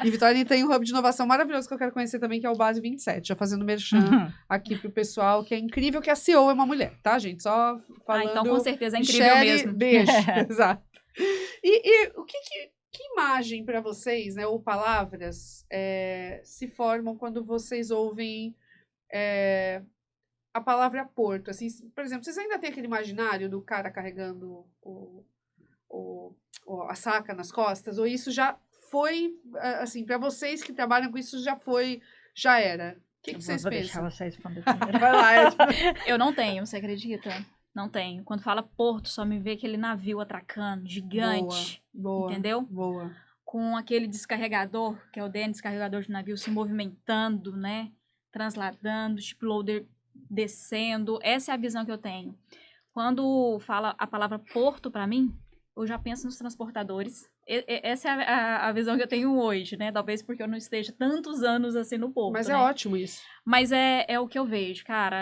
E Vitória tem um hub de inovação maravilhoso que eu quero conhecer também, que é o Base 27, já fazendo merchan aqui pro pessoal, que é incrível que a CEO é uma mulher, tá, gente? Só falando... então com certeza é incrível Michele, mesmo. Beijo, exato. E o que imagem para vocês, né, ou palavras, se formam quando vocês ouvem a palavra porto? Assim, por exemplo, vocês ainda têm aquele imaginário do cara carregando a saca nas costas? Ou isso já foi, assim, para vocês que trabalham com isso, já era? O que vocês Vou pensam? deixar você responder primeiro. Vai lá, Eu não tenho, você acredita? Não tenho. Quando fala porto, só me vê aquele navio atracando, gigante. Boa, Entendeu? boa. Com aquele descarregador, que é o DN descarregador de navio, se movimentando, né? Transladando, ship loader descendo. Essa é a visão que eu tenho. Quando fala a palavra porto pra mim, eu já penso nos transportadores, Essa é a visão que eu tenho hoje, né? Talvez porque eu não esteja tantos anos assim no Porto, Mas né? é ótimo isso. Mas é o que eu vejo, cara.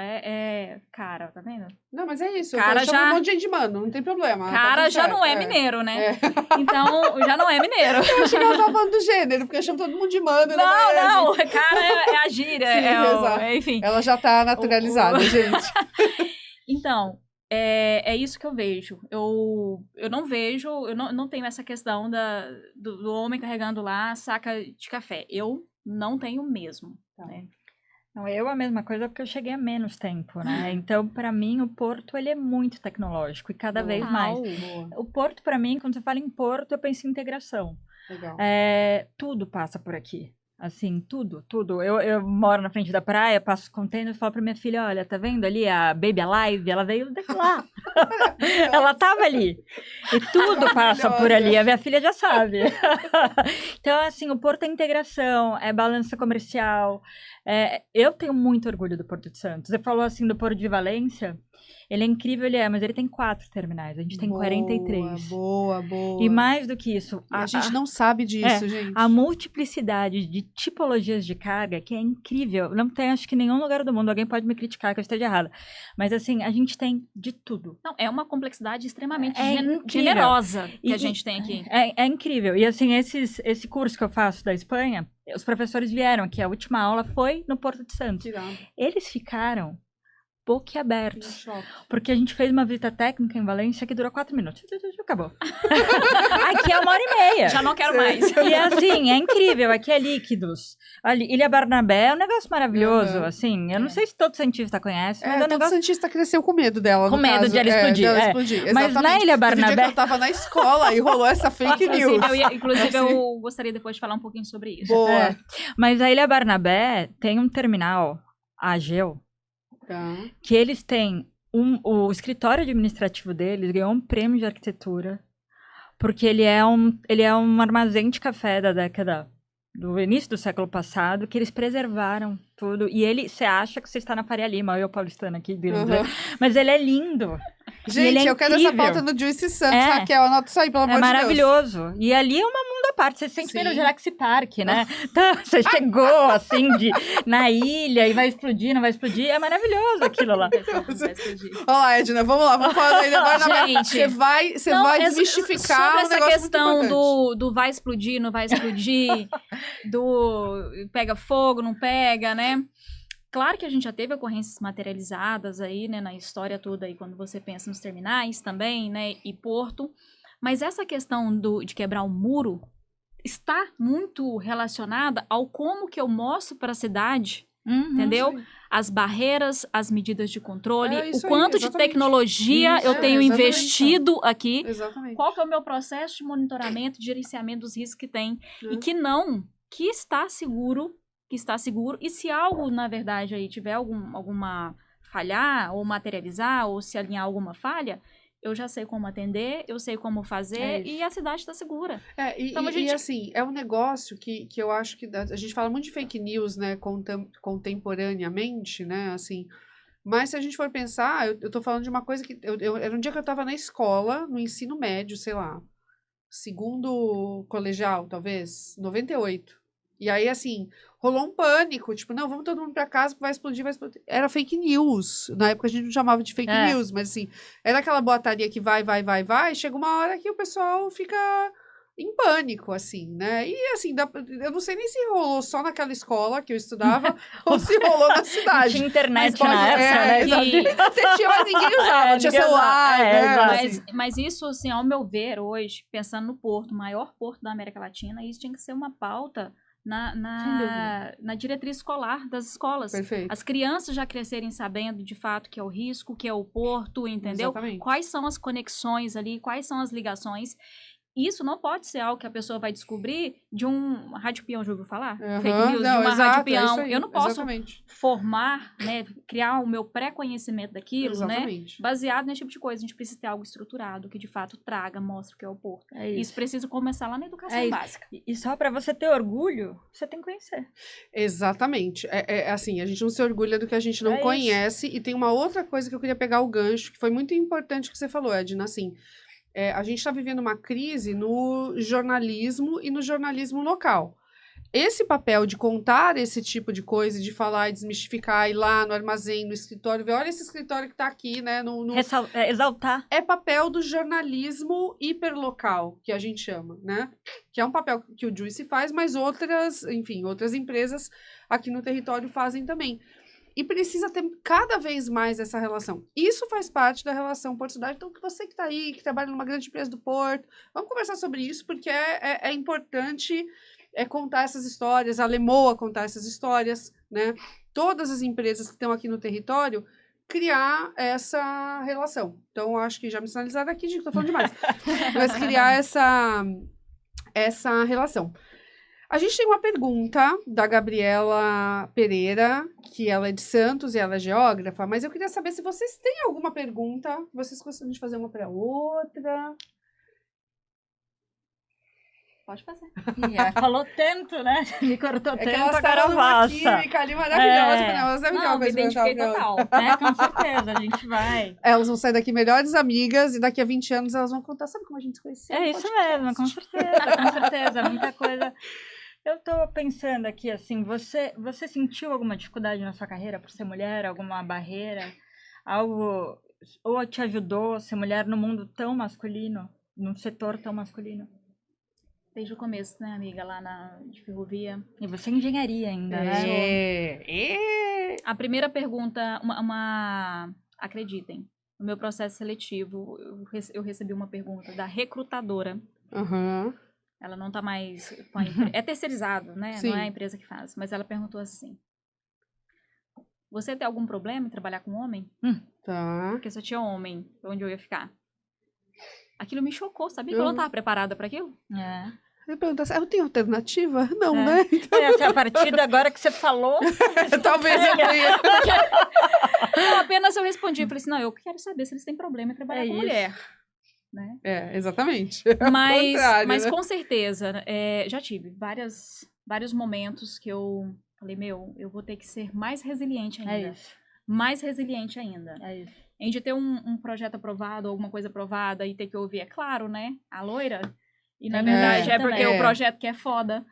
Cara, tá vendo? Não, mas é isso. Cara Eu chamo já- um monte de gente de mano, não tem problema. Cara tá tudo já certo, não é mineiro, né? É. Então, já não é mineiro. Eu achei que ela tava falando do gênero, porque eu chamo todo mundo de mano. Não, cara é a gíria. Sim, exato. Enfim. Ela já tá naturalizada, gente. Então, é isso que eu vejo. Eu não vejo, eu não tenho essa questão do homem carregando lá a saca de café. Eu não tenho mesmo. Né? Não, eu a mesma coisa porque eu cheguei há menos tempo, né? Então, para mim, o Porto, ele é muito tecnológico e cada vez mais. Boa. O Porto, para mim, quando você fala em Porto, eu penso em integração. Legal. Tudo passa por aqui. Assim, tudo. Eu moro na frente da praia, passo os containers e falo pra minha filha, olha, tá vendo ali a Baby Alive? Ela veio de lá. Ela tava ali. E tudo passa por ali. A minha filha já sabe. Então, assim, o Porto é integração, é balança comercial. Eu tenho muito orgulho do Porto de Santos. Você falou, assim, do Porto de Valência. Ele é incrível, mas ele tem 4 terminais. A gente tem 43. Boa. E mais do que isso... A gente não sabe disso, gente. A multiplicidade de tipologias de carga, que é incrível. Não tem, acho que, nenhum lugar do mundo. Alguém pode me criticar que eu esteja errada. Mas, assim, a gente tem de tudo. Não, é uma complexidade extremamente incrível. generosa que E a gente tem aqui. É incrível. E, assim, esse curso que eu faço da Espanha, os professores vieram aqui. A última aula foi no Porto de Santos. Tirado. Eles ficaram boquiabertos. No choque. Porque a gente fez uma visita técnica em Valência que durou 4 minutos. Acabou. Aqui é 1h30. Já não quero mais. E assim, é incrível. Aqui é líquidos. Ali, Ilha Barnabé é um negócio maravilhoso. Uhum. Assim, eu não sei se todo cientista conhece, mas é um todo negócio... cientista cresceu com medo dela, Com no medo caso. de ela explodir, dela é. explodir. Mas Exatamente. na Ilha Teve um dia Barnabé- que eu tava na escola e rolou essa fake news. Inclusive, Assim. eu gostaria depois de falar um pouquinho sobre isso. Boa. É. Mas a Ilha Barnabé tem um terminal, a Ageu, Tá. que eles têm o escritório administrativo deles ganhou um prêmio de arquitetura porque ele é um armazém de café da década do início do século passado que eles preservaram tudo e você acha que você está na Faria Lima, eu paulistana aqui, mas ele é lindo. Gente, ele é eu quero essa incrível. pauta no Juicy Santos, É. Raquel, anota isso aí, pelo amor É de Deus. maravilhoso. E ali é uma mundo à parte. Você se sente Sim. meio no Jurassic Park, né? Então, você chegou, assim, na ilha e vai explodir, não vai explodir. É maravilhoso aquilo lá. Olha lá, Edna, vamos lá, vamos falar da Ilha Barnabé. Gente, Você vai desmistificar sobre um essa negócio questão muito importante. do vai explodir, não vai explodir, do pega fogo, não pega, né? Claro que a gente já teve ocorrências materializadas aí, né, na história toda aí, quando você pensa nos terminais também, né, e porto. Mas essa questão de quebrar o muro está muito relacionada ao como que eu mostro para a cidade, entendeu? Sim. As barreiras, as medidas de controle, É isso o aí, quanto de exatamente. tecnologia Isso, eu tenho exatamente. investido aqui. Exatamente. Qual que é o meu processo de monitoramento e gerenciamento dos riscos que tem. Uhum. E que está seguro, e se algo, na verdade, aí tiver alguma falhar, ou materializar, ou se alinhar alguma falha, eu já sei como atender, eu sei como fazer, e a cidade está segura. Então, a gente... assim, é um negócio que eu acho que a gente fala muito de fake news, né, contemporaneamente, né, assim, mas se a gente for pensar, eu tô falando de uma coisa que, era um dia que eu tava na escola, no ensino médio, sei lá, segundo colegial, talvez, 98. E aí, assim, rolou um pânico, tipo, não, vamos todo mundo pra casa que vai explodir. Era fake news. Na época a gente não chamava de fake news, mas assim, era aquela boataria que vai, chega uma hora que o pessoal fica em pânico, assim, né? E assim, eu não sei nem se rolou só naquela escola que eu estudava ou se rolou na cidade. Tinha internet Mas na época, né? Até tinha, mas ninguém usava, tinha ninguém celular, usava, né? exato. Mas isso, assim, ao meu ver, hoje, pensando no porto, o maior porto da América Latina, isso tinha que ser uma pauta na diretriz escolar das escolas. Perfeito. As crianças já crescerem sabendo de fato que é o risco, que é o porto, entendeu? Exatamente. Quais são as conexões ali, quais são as ligações. Isso não pode ser algo que a pessoa vai descobrir de um rádio peão, já ouviu falar? Uhum, Fake news, não, de uma exato, rádio é peão. isso aí, Eu não posso exatamente. formar, né, criar o meu pré-conhecimento daquilo, né? Exatamente. Baseado nesse tipo de coisa. A gente precisa ter algo estruturado, que de fato traga, mostre o que é o porto. Isso precisa começar lá na educação básica. E só pra você ter orgulho, você tem que conhecer. Exatamente. Assim, a gente não se orgulha do que a gente não conhece. E tem uma outra coisa que eu queria pegar o gancho, que foi muito importante que você falou, Edna, assim. a gente está vivendo uma crise no jornalismo e no jornalismo local. Esse papel de contar esse tipo de coisa, de falar e desmistificar, ir lá no armazém, no escritório, ver, olha esse escritório que está aqui, né? Exaltar. É papel do jornalismo hiperlocal, que a gente chama, né? Que é um papel que o Juicy faz, mas outras empresas aqui no território fazem também. E precisa ter cada vez mais essa relação. Isso faz parte da relação Porto-Cidade. Então, que você que está aí, que trabalha numa grande empresa do Porto, vamos conversar sobre isso, porque é importante contar essas histórias, a Lemoa contar essas histórias, né? Todas as empresas que estão aqui no território, criar essa relação. Então, acho que já me sinalizaram aqui, gente, estou falando demais. Mas criar essa relação. A gente tem uma pergunta da Gabriela Pereira, que ela é de Santos e ela é geógrafa, mas eu queria saber se vocês têm alguma pergunta, vocês gostariam de fazer uma para outra. Pode fazer. Falou tanto, né? Me cortou Que tanto, elas agora estavam numa passa. química ali maravilhosa, elas devem ter Não, uma me coisa pra identifiquei contar pra outra. total. Com certeza, a gente vai. Elas vão sair daqui melhores amigas e daqui a 20 anos elas vão contar, sabe como a gente se conheceu? É isso mesmo, com certeza, muita coisa. Eu tô pensando aqui, assim, você sentiu alguma dificuldade na sua carreira por ser mulher, alguma barreira, algo, ou te ajudou a ser mulher num mundo tão masculino, num setor tão masculino? Desde o começo, né, amiga, lá de ferrovia. E você é engenharia ainda, né? A primeira pergunta, acreditem, no meu processo seletivo, eu recebi uma pergunta da recrutadora. Aham. Ela não tá mais com a empresa. É terceirizado, né? Sim. Não é a empresa que faz. Mas ela perguntou assim: você tem algum problema em trabalhar com homem? Tá. Porque se eu tinha homem, onde eu ia ficar? Aquilo me chocou, sabia que eu não estava preparada para aquilo? É. Eu pergunto assim, eu tenho alternativa? Não, É. né? Então, assim, a partir de agora que você falou... Talvez eu tenha. Não, apenas eu respondi, falei assim, não, eu quero saber se eles têm problema em trabalhar com isso. mulher. Né? Exatamente. Mas né? com certeza, já tive vários momentos que eu falei, eu vou ter que ser mais resiliente ainda. É isso. Mais resiliente ainda. É isso. Em de ter um projeto aprovado, alguma coisa aprovada e ter que ouvir, é claro, né? A loira. E na verdade é porque o projeto que é foda.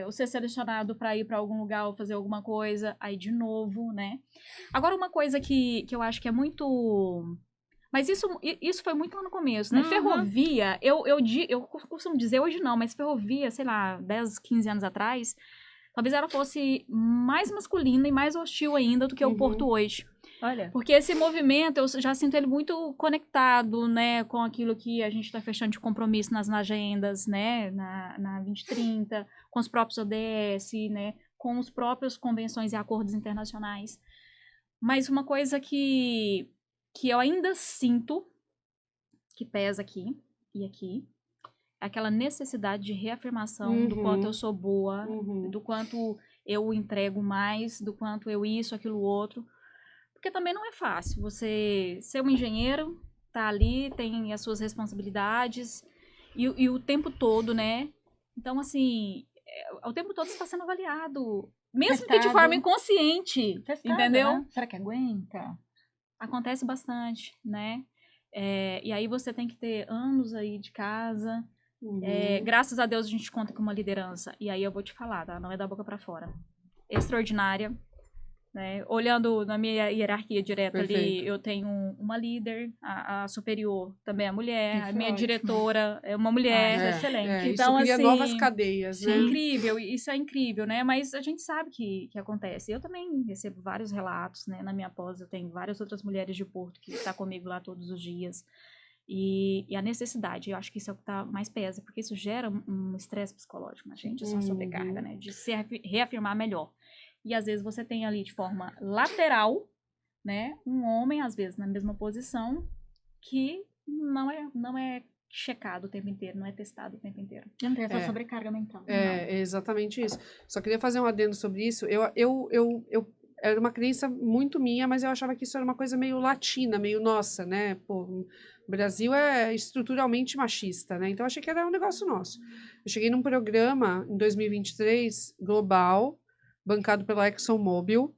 O ser selecionado para ir para algum lugar ou fazer alguma coisa, aí de novo, né? Agora, uma coisa que eu acho que é muito... Mas isso foi muito lá no começo, né? Uhum. Ferrovia, eu costumo dizer, hoje não, mas ferrovia, sei lá, 10, 15 anos atrás, talvez ela fosse mais masculina e mais hostil ainda do que o Porto hoje. Olha. Porque esse movimento, eu já sinto ele muito conectado, né, com aquilo que a gente está fechando de compromisso nas agendas, né, na 2030, com os próprios ODS, né, com os próprios convenções e acordos internacionais. Mas uma coisa que eu ainda sinto, que pesa aqui e aqui, é aquela necessidade de reafirmação do quanto eu sou boa, do quanto eu entrego mais, do quanto eu isso, aquilo, outro. Porque também não é fácil você ser um engenheiro, tá ali, tem as suas responsabilidades, e o tempo todo, né? Então, assim, o tempo todo você está sendo avaliado, mesmo que de forma inconsciente, entendeu? Né? Será que aguenta? Acontece bastante, né? E aí você tem que ter anos aí de casa. Graças a Deus a gente conta com uma liderança. E aí eu vou te falar, tá? Não é da boca pra fora. Extraordinária. Né? Olhando na minha hierarquia direta ali, eu tenho uma líder, a superior também é mulher, Isso a minha ótimo. diretora é uma mulher. Excelente. Isso Então, cria assim, novas cadeias, né? Incrível, isso é incrível, né? Mas a gente sabe que acontece. Eu também recebo vários relatos, né? Na minha pós eu tenho várias outras mulheres de Porto que estão comigo lá todos os dias. E a necessidade, eu acho que isso é o que tá mais pesa, porque isso gera um estresse psicológico na gente, essa sobrecarga, né? De se reafirmar melhor. E às vezes você tem ali de forma lateral, né? Um homem, às vezes, na mesma posição, que não é checado o tempo inteiro, não é testado o tempo inteiro. Não tem essa sobrecarga mental. É exatamente isso. Só queria fazer um adendo sobre isso. Eu era uma crença muito minha, mas eu achava que isso era uma coisa meio latina, meio nossa, né? Pô, o Brasil é estruturalmente machista, né? Então eu achei que era um negócio nosso. Eu cheguei num programa em 2023, global, bancado pela ExxonMobil.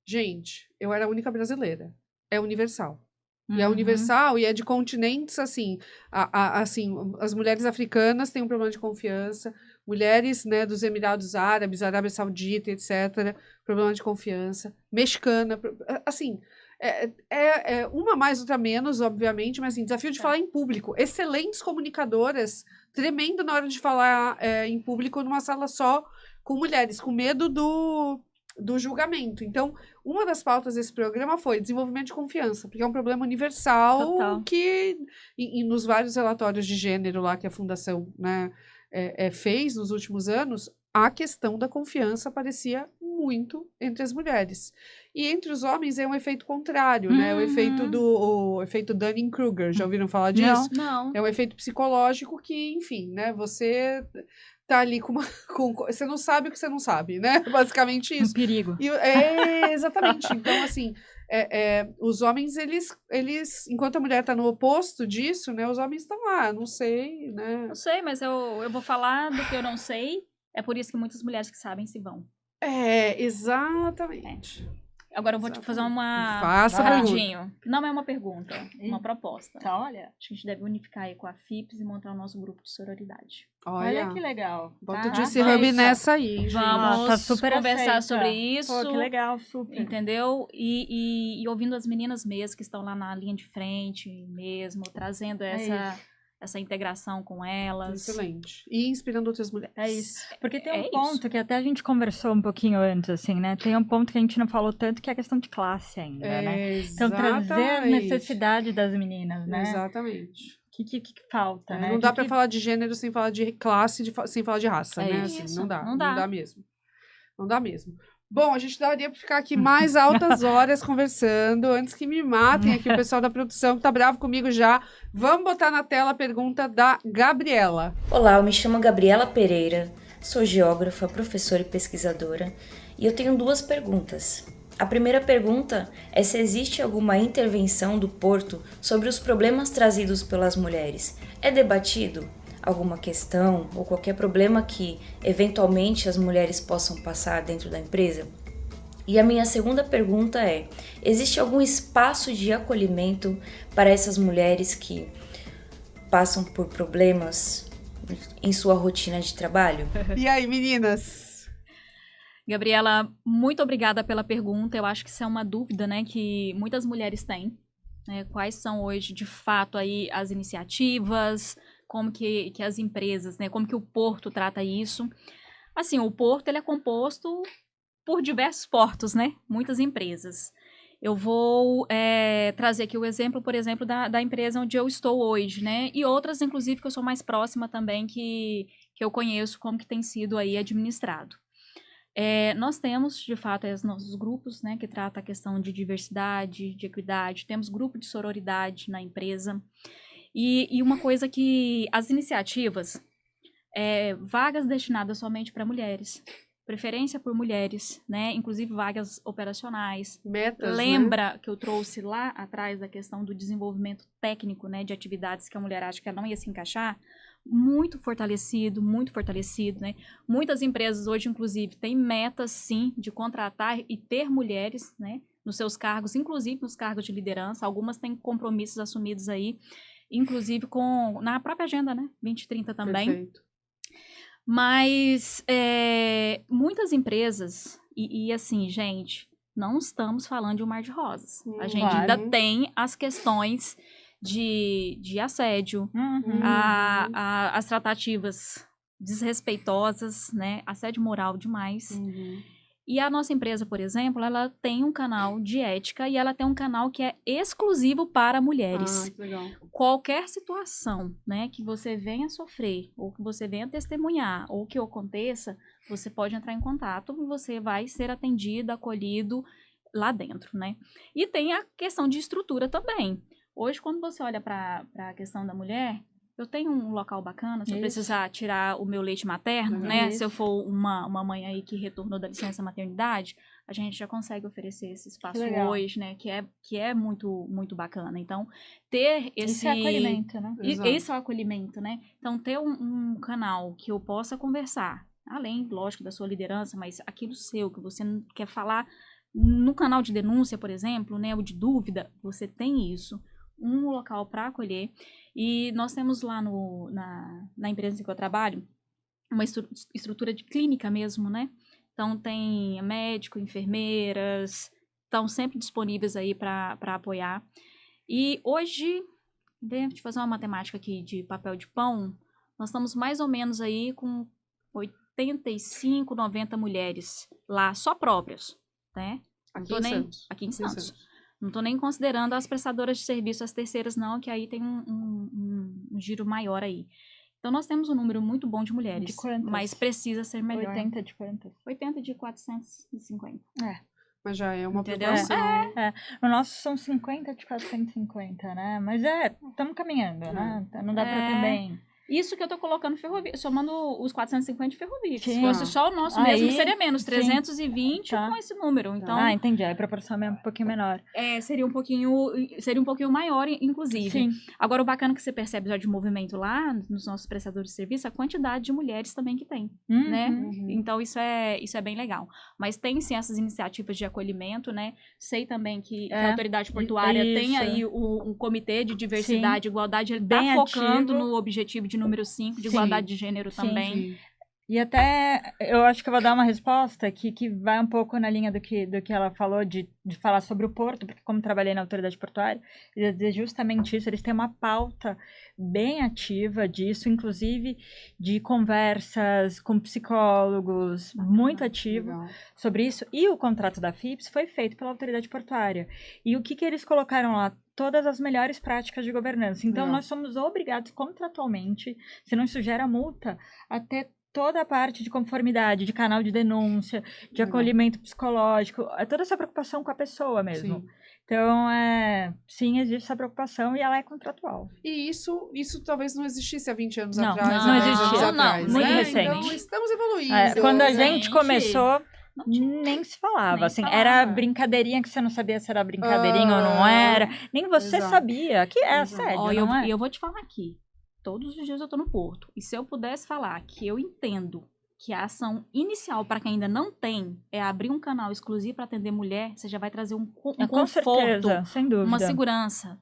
Gente, eu era a única brasileira. É universal. E é universal e é de continentes, assim, assim, as mulheres africanas têm um problema de confiança, mulheres, né, dos Emirados Árabes, Arábia Saudita, etc., problema de confiança, mexicana, assim, uma mais, outra menos, obviamente, mas assim, desafio de falar em público, excelentes comunicadoras, tremendo na hora de falar em público numa sala só com mulheres, com medo do julgamento. Então, uma das pautas desse programa foi desenvolvimento de confiança, porque é um problema universal Total. que, e nos vários relatórios de gênero lá que a Fundação, né, fez nos últimos anos, a questão da confiança aparecia muito entre as mulheres. E entre os homens é um efeito contrário, né? O efeito Dunning-Kruger. Já ouviram falar disso? Não. É um efeito psicológico que, enfim, né? Você tá ali você não sabe o que você não sabe, né? Basicamente isso. Um perigo. Exatamente. Então, assim, os homens, eles, enquanto a mulher tá no oposto disso, né? Os homens estão lá, não sei, né? Eu sei, mas eu vou falar do que eu não sei. É por isso que muitas mulheres que sabem se vão. Exatamente. Agora eu vou te fazer uma... Faça a pergunta. rapidinho. Não é uma pergunta, uma proposta. Tá, olha. Acho que a gente deve unificar aí com a FIPS e montar o nosso grupo de sororidade. Olha que legal. Bota o Tá? Dirce Hub nessa aí, gente. Vamos tá super conversar aceita. sobre isso. Pô, que legal, super. Entendeu? E ouvindo as meninas mesmo que estão lá na linha de frente mesmo, trazendo essa integração com elas. Excelente. E inspirando outras mulheres. É isso. Porque tem É um ponto que até a gente conversou um pouquinho antes, assim, né? Tem um ponto que a gente não falou tanto, que é a questão de classe ainda, né? Então, trazer a necessidade das meninas, né? Exatamente. O que falta, né? Não dá pra falar de gênero sem falar de classe, sem falar de raça, É né? isso. Assim, não dá. Não dá. Não dá mesmo. Não dá mesmo. Bom, a gente daria pra ficar aqui mais altas horas conversando, antes que me matem aqui o pessoal da produção que tá bravo comigo já. Vamos botar na tela a pergunta da Gabriela. Olá, eu me chamo Gabriela Pereira, sou geógrafa, professora e pesquisadora, e eu tenho 2 perguntas. A primeira pergunta é se existe alguma intervenção do Porto sobre os problemas trazidos pelas mulheres. É debatido alguma questão ou qualquer problema que, eventualmente, as mulheres possam passar dentro da empresa? E a minha segunda pergunta é: existe algum espaço de acolhimento para essas mulheres que passam por problemas em sua rotina de trabalho? E aí, meninas? Gabriela, muito obrigada pela pergunta. Eu acho que isso é uma dúvida, né, que muitas mulheres têm. Né? Quais são hoje, de fato, aí as iniciativas, como que as empresas, né, como que o Porto trata isso. Assim, o Porto, ele é composto por diversos portos, né, muitas empresas. Eu vou trazer aqui o exemplo, por exemplo, da empresa onde eu estou hoje, né, e outras, inclusive, que eu sou mais próxima também, que eu conheço como que tem sido aí administrado. Nós temos, de fato, os nossos grupos, né, que tratam a questão de diversidade, de equidade, temos grupo de sororidade na empresa, e uma coisa que as iniciativas, vagas destinadas somente para mulheres, preferência por mulheres, né, inclusive vagas operacionais. Metas, Lembra que eu trouxe lá atrás da questão do desenvolvimento técnico, né, de atividades que a mulher acha que ela não ia se encaixar? Muito fortalecido, né? Muitas empresas hoje, inclusive, têm metas, sim, de contratar e ter mulheres, né, nos seus cargos, inclusive nos cargos de liderança. Algumas têm compromissos assumidos aí, inclusive na própria agenda, né, 2030 também. Perfeito. Mas muitas empresas, e assim, gente, não estamos falando de um mar de rosas. A gente Claro. ainda tem as questões de assédio, as tratativas desrespeitosas, né? Assédio moral demais. E a nossa empresa, por exemplo, ela tem um canal de ética e ela tem um canal que é exclusivo para mulheres. Que legal. Qualquer situação, né, que você venha sofrer, ou que você venha testemunhar, ou que aconteça, você pode entrar em contato e você vai ser atendido, acolhido lá dentro, né? E tem a questão de estrutura também. Hoje, quando você olha para a questão da mulher, eu tenho um local bacana, se eu precisar tirar o meu leite materno, né? Se eu for uma mãe aí que retornou da licença maternidade, a gente já consegue oferecer esse espaço hoje, né? Que é muito, muito bacana. Então, ter esse... Isso é acolhimento, né? Esse é o acolhimento, né? Então, ter um canal que eu possa conversar, além, lógico, da sua liderança, mas aquilo seu, que você quer falar no canal de denúncia, por exemplo, né? Ou de dúvida, você tem isso. um local para acolher. E nós temos lá na empresa em que eu trabalho uma estrutura de clínica mesmo, né? Então, tem médico, enfermeiras, estão sempre disponíveis aí para apoiar. E hoje, deixa eu fazer uma matemática aqui de papel de pão, nós estamos mais ou menos aí com 85, 90 mulheres lá, só próprias, né? Aqui em Santos. Aqui em Santos. Não estou nem considerando as prestadoras de serviço, as terceiras não, que aí tem um giro maior aí. Então, nós temos um número muito bom de mulheres, De quantas? mas precisa ser melhor. 80 de quantas? 80 de 450. Mas já é uma Entendeu? proporção. O nosso são 50 de 450, né? Mas estamos caminhando, né? Não dá pra também... Isso que eu tô colocando ferrovia, somando os 450 de ferrovia. Se Sim. fosse só o nosso Aí, mesmo, seria menos, sim. 320 Tá. com esse número. Então, entendi. A proporção é um pouquinho menor. seria um pouquinho maior, inclusive. Sim. Agora, o bacana que você percebe já de movimento lá, nos nossos prestadores de serviço, a quantidade de mulheres também que tem, né? Uhum. Então, isso é bem legal. Mas tem, sim, essas iniciativas de acolhimento, né? Sei também que a autoridade portuária tem isso. aí um comitê de diversidade e igualdade. Ele Bem tá focando ativo. no objetivo de número 5, de Sim. igualdade de gênero Sim. também. Sim. E até, eu acho que eu vou dar uma resposta que vai um pouco na linha do que ela falou, de falar sobre o porto, porque como trabalhei na autoridade portuária, eu ia dizer justamente isso, eles têm uma pauta bem ativa disso, inclusive de conversas com psicólogos, muito ativo Legal. sobre isso, e o contrato da FIPS foi feito pela autoridade portuária. E o que eles colocaram lá? Todas as melhores práticas de governança. Então, Legal. nós somos obrigados contratualmente, senão isso gera multa, a ter toda a parte de conformidade, de canal de denúncia, de Legal. acolhimento psicológico, toda essa preocupação com a pessoa mesmo. Sim. Então, sim, existe essa preocupação e ela é contratual. E isso talvez não existisse há 20 anos Não, atrás. não há existia. 10 anos Não, atrás, muito né? recente. Então, estamos evoluindo. Quando a Gente, gente começou, não tinha. nem se falava, Nem assim, falava. era brincadeirinha que você não sabia se era brincadeirinha ou não era, nem você Exato. sabia, que é Exato. sério, Ó, não é? e eu vou te falar aqui. Todos os dias eu tô no Porto. E se eu pudesse falar que eu entendo que a ação inicial para quem ainda não tem é abrir um canal exclusivo para atender mulher, você já vai trazer um Com conforto, certeza, sem dúvida. uma segurança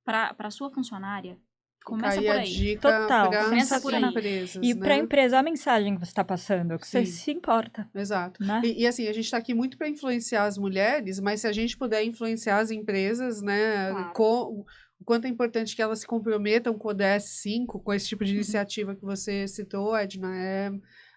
para sua funcionária. Começa Fica por a aí. dica Total, para começa as por aí. empresas, E né? para a empresa, a mensagem que você está passando, que você Sim. se importa, Exato. né? E assim, a gente está aqui muito para influenciar as mulheres, mas se a gente puder influenciar as empresas, né, Claro. com o quanto é importante que elas se comprometam com o DS5, com esse tipo de iniciativa que você citou, Edna, é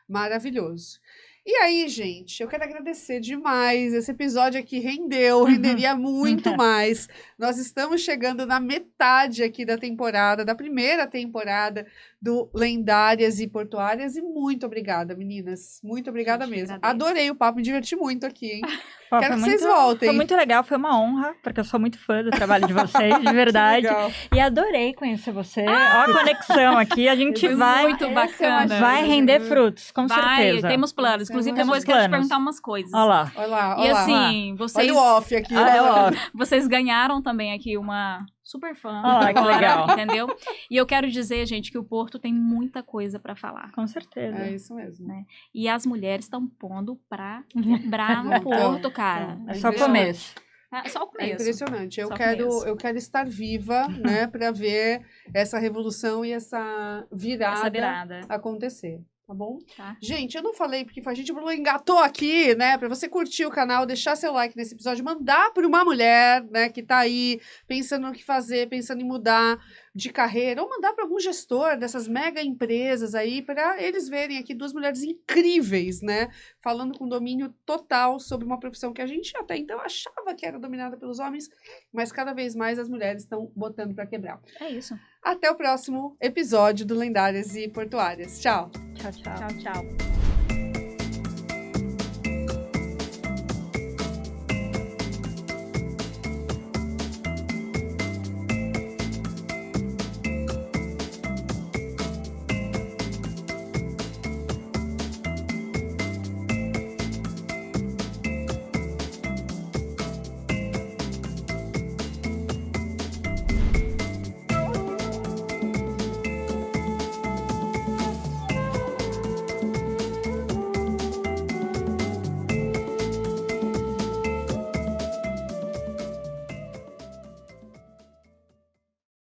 maravilhoso. E aí, gente, eu quero agradecer demais. Esse episódio aqui renderia muito mais. Nós estamos chegando na metade aqui da temporada, da primeira temporada do Lendárias e Portuárias. E muito obrigada, meninas. Muito obrigada Gente, mesmo. agradeço. Adorei o papo, me diverti muito aqui, hein? Pô, Quero foi que vocês voltem. Foi muito legal, foi uma honra, porque eu sou muito fã do trabalho de vocês, de verdade. Legal. E adorei conhecer você. Ó a conexão aqui, a gente Foi vai... muito bacana. Vai render frutos, com Vai, certeza. temos planos. Inclusive, Temos depois quero te planos. perguntar umas coisas. Olha lá. Olha lá, E olha lá. assim, vocês, Olha o off aqui. vocês ganharam também aqui uma super fã. Ah, que agora, legal. Entendeu? E eu quero dizer, gente, que o Porto tem muita coisa pra falar. Com certeza. É isso mesmo. E as mulheres estão pondo pra quebrar no Então, Porto, cara. É só impressionante. começo. É só o É começo. impressionante. Só começo. Eu quero estar viva, né, para ver essa revolução e essa virada acontecer. Tá bom? Tá. Gente, eu não falei porque a gente engatou aqui, né? Pra você curtir o canal, deixar seu like nesse episódio, mandar pra uma mulher, né, que tá aí pensando no que fazer, pensando em mudar de carreira, ou mandar pra algum gestor dessas mega empresas aí, pra eles verem aqui duas mulheres incríveis, né? Falando com domínio total sobre uma profissão que a gente até então achava que era dominada pelos homens, mas cada vez mais as mulheres estão botando pra quebrar. É isso. Até o próximo episódio do Lendárias e Portuárias. Tchau! Tchau, tchau. Tchau, tchau.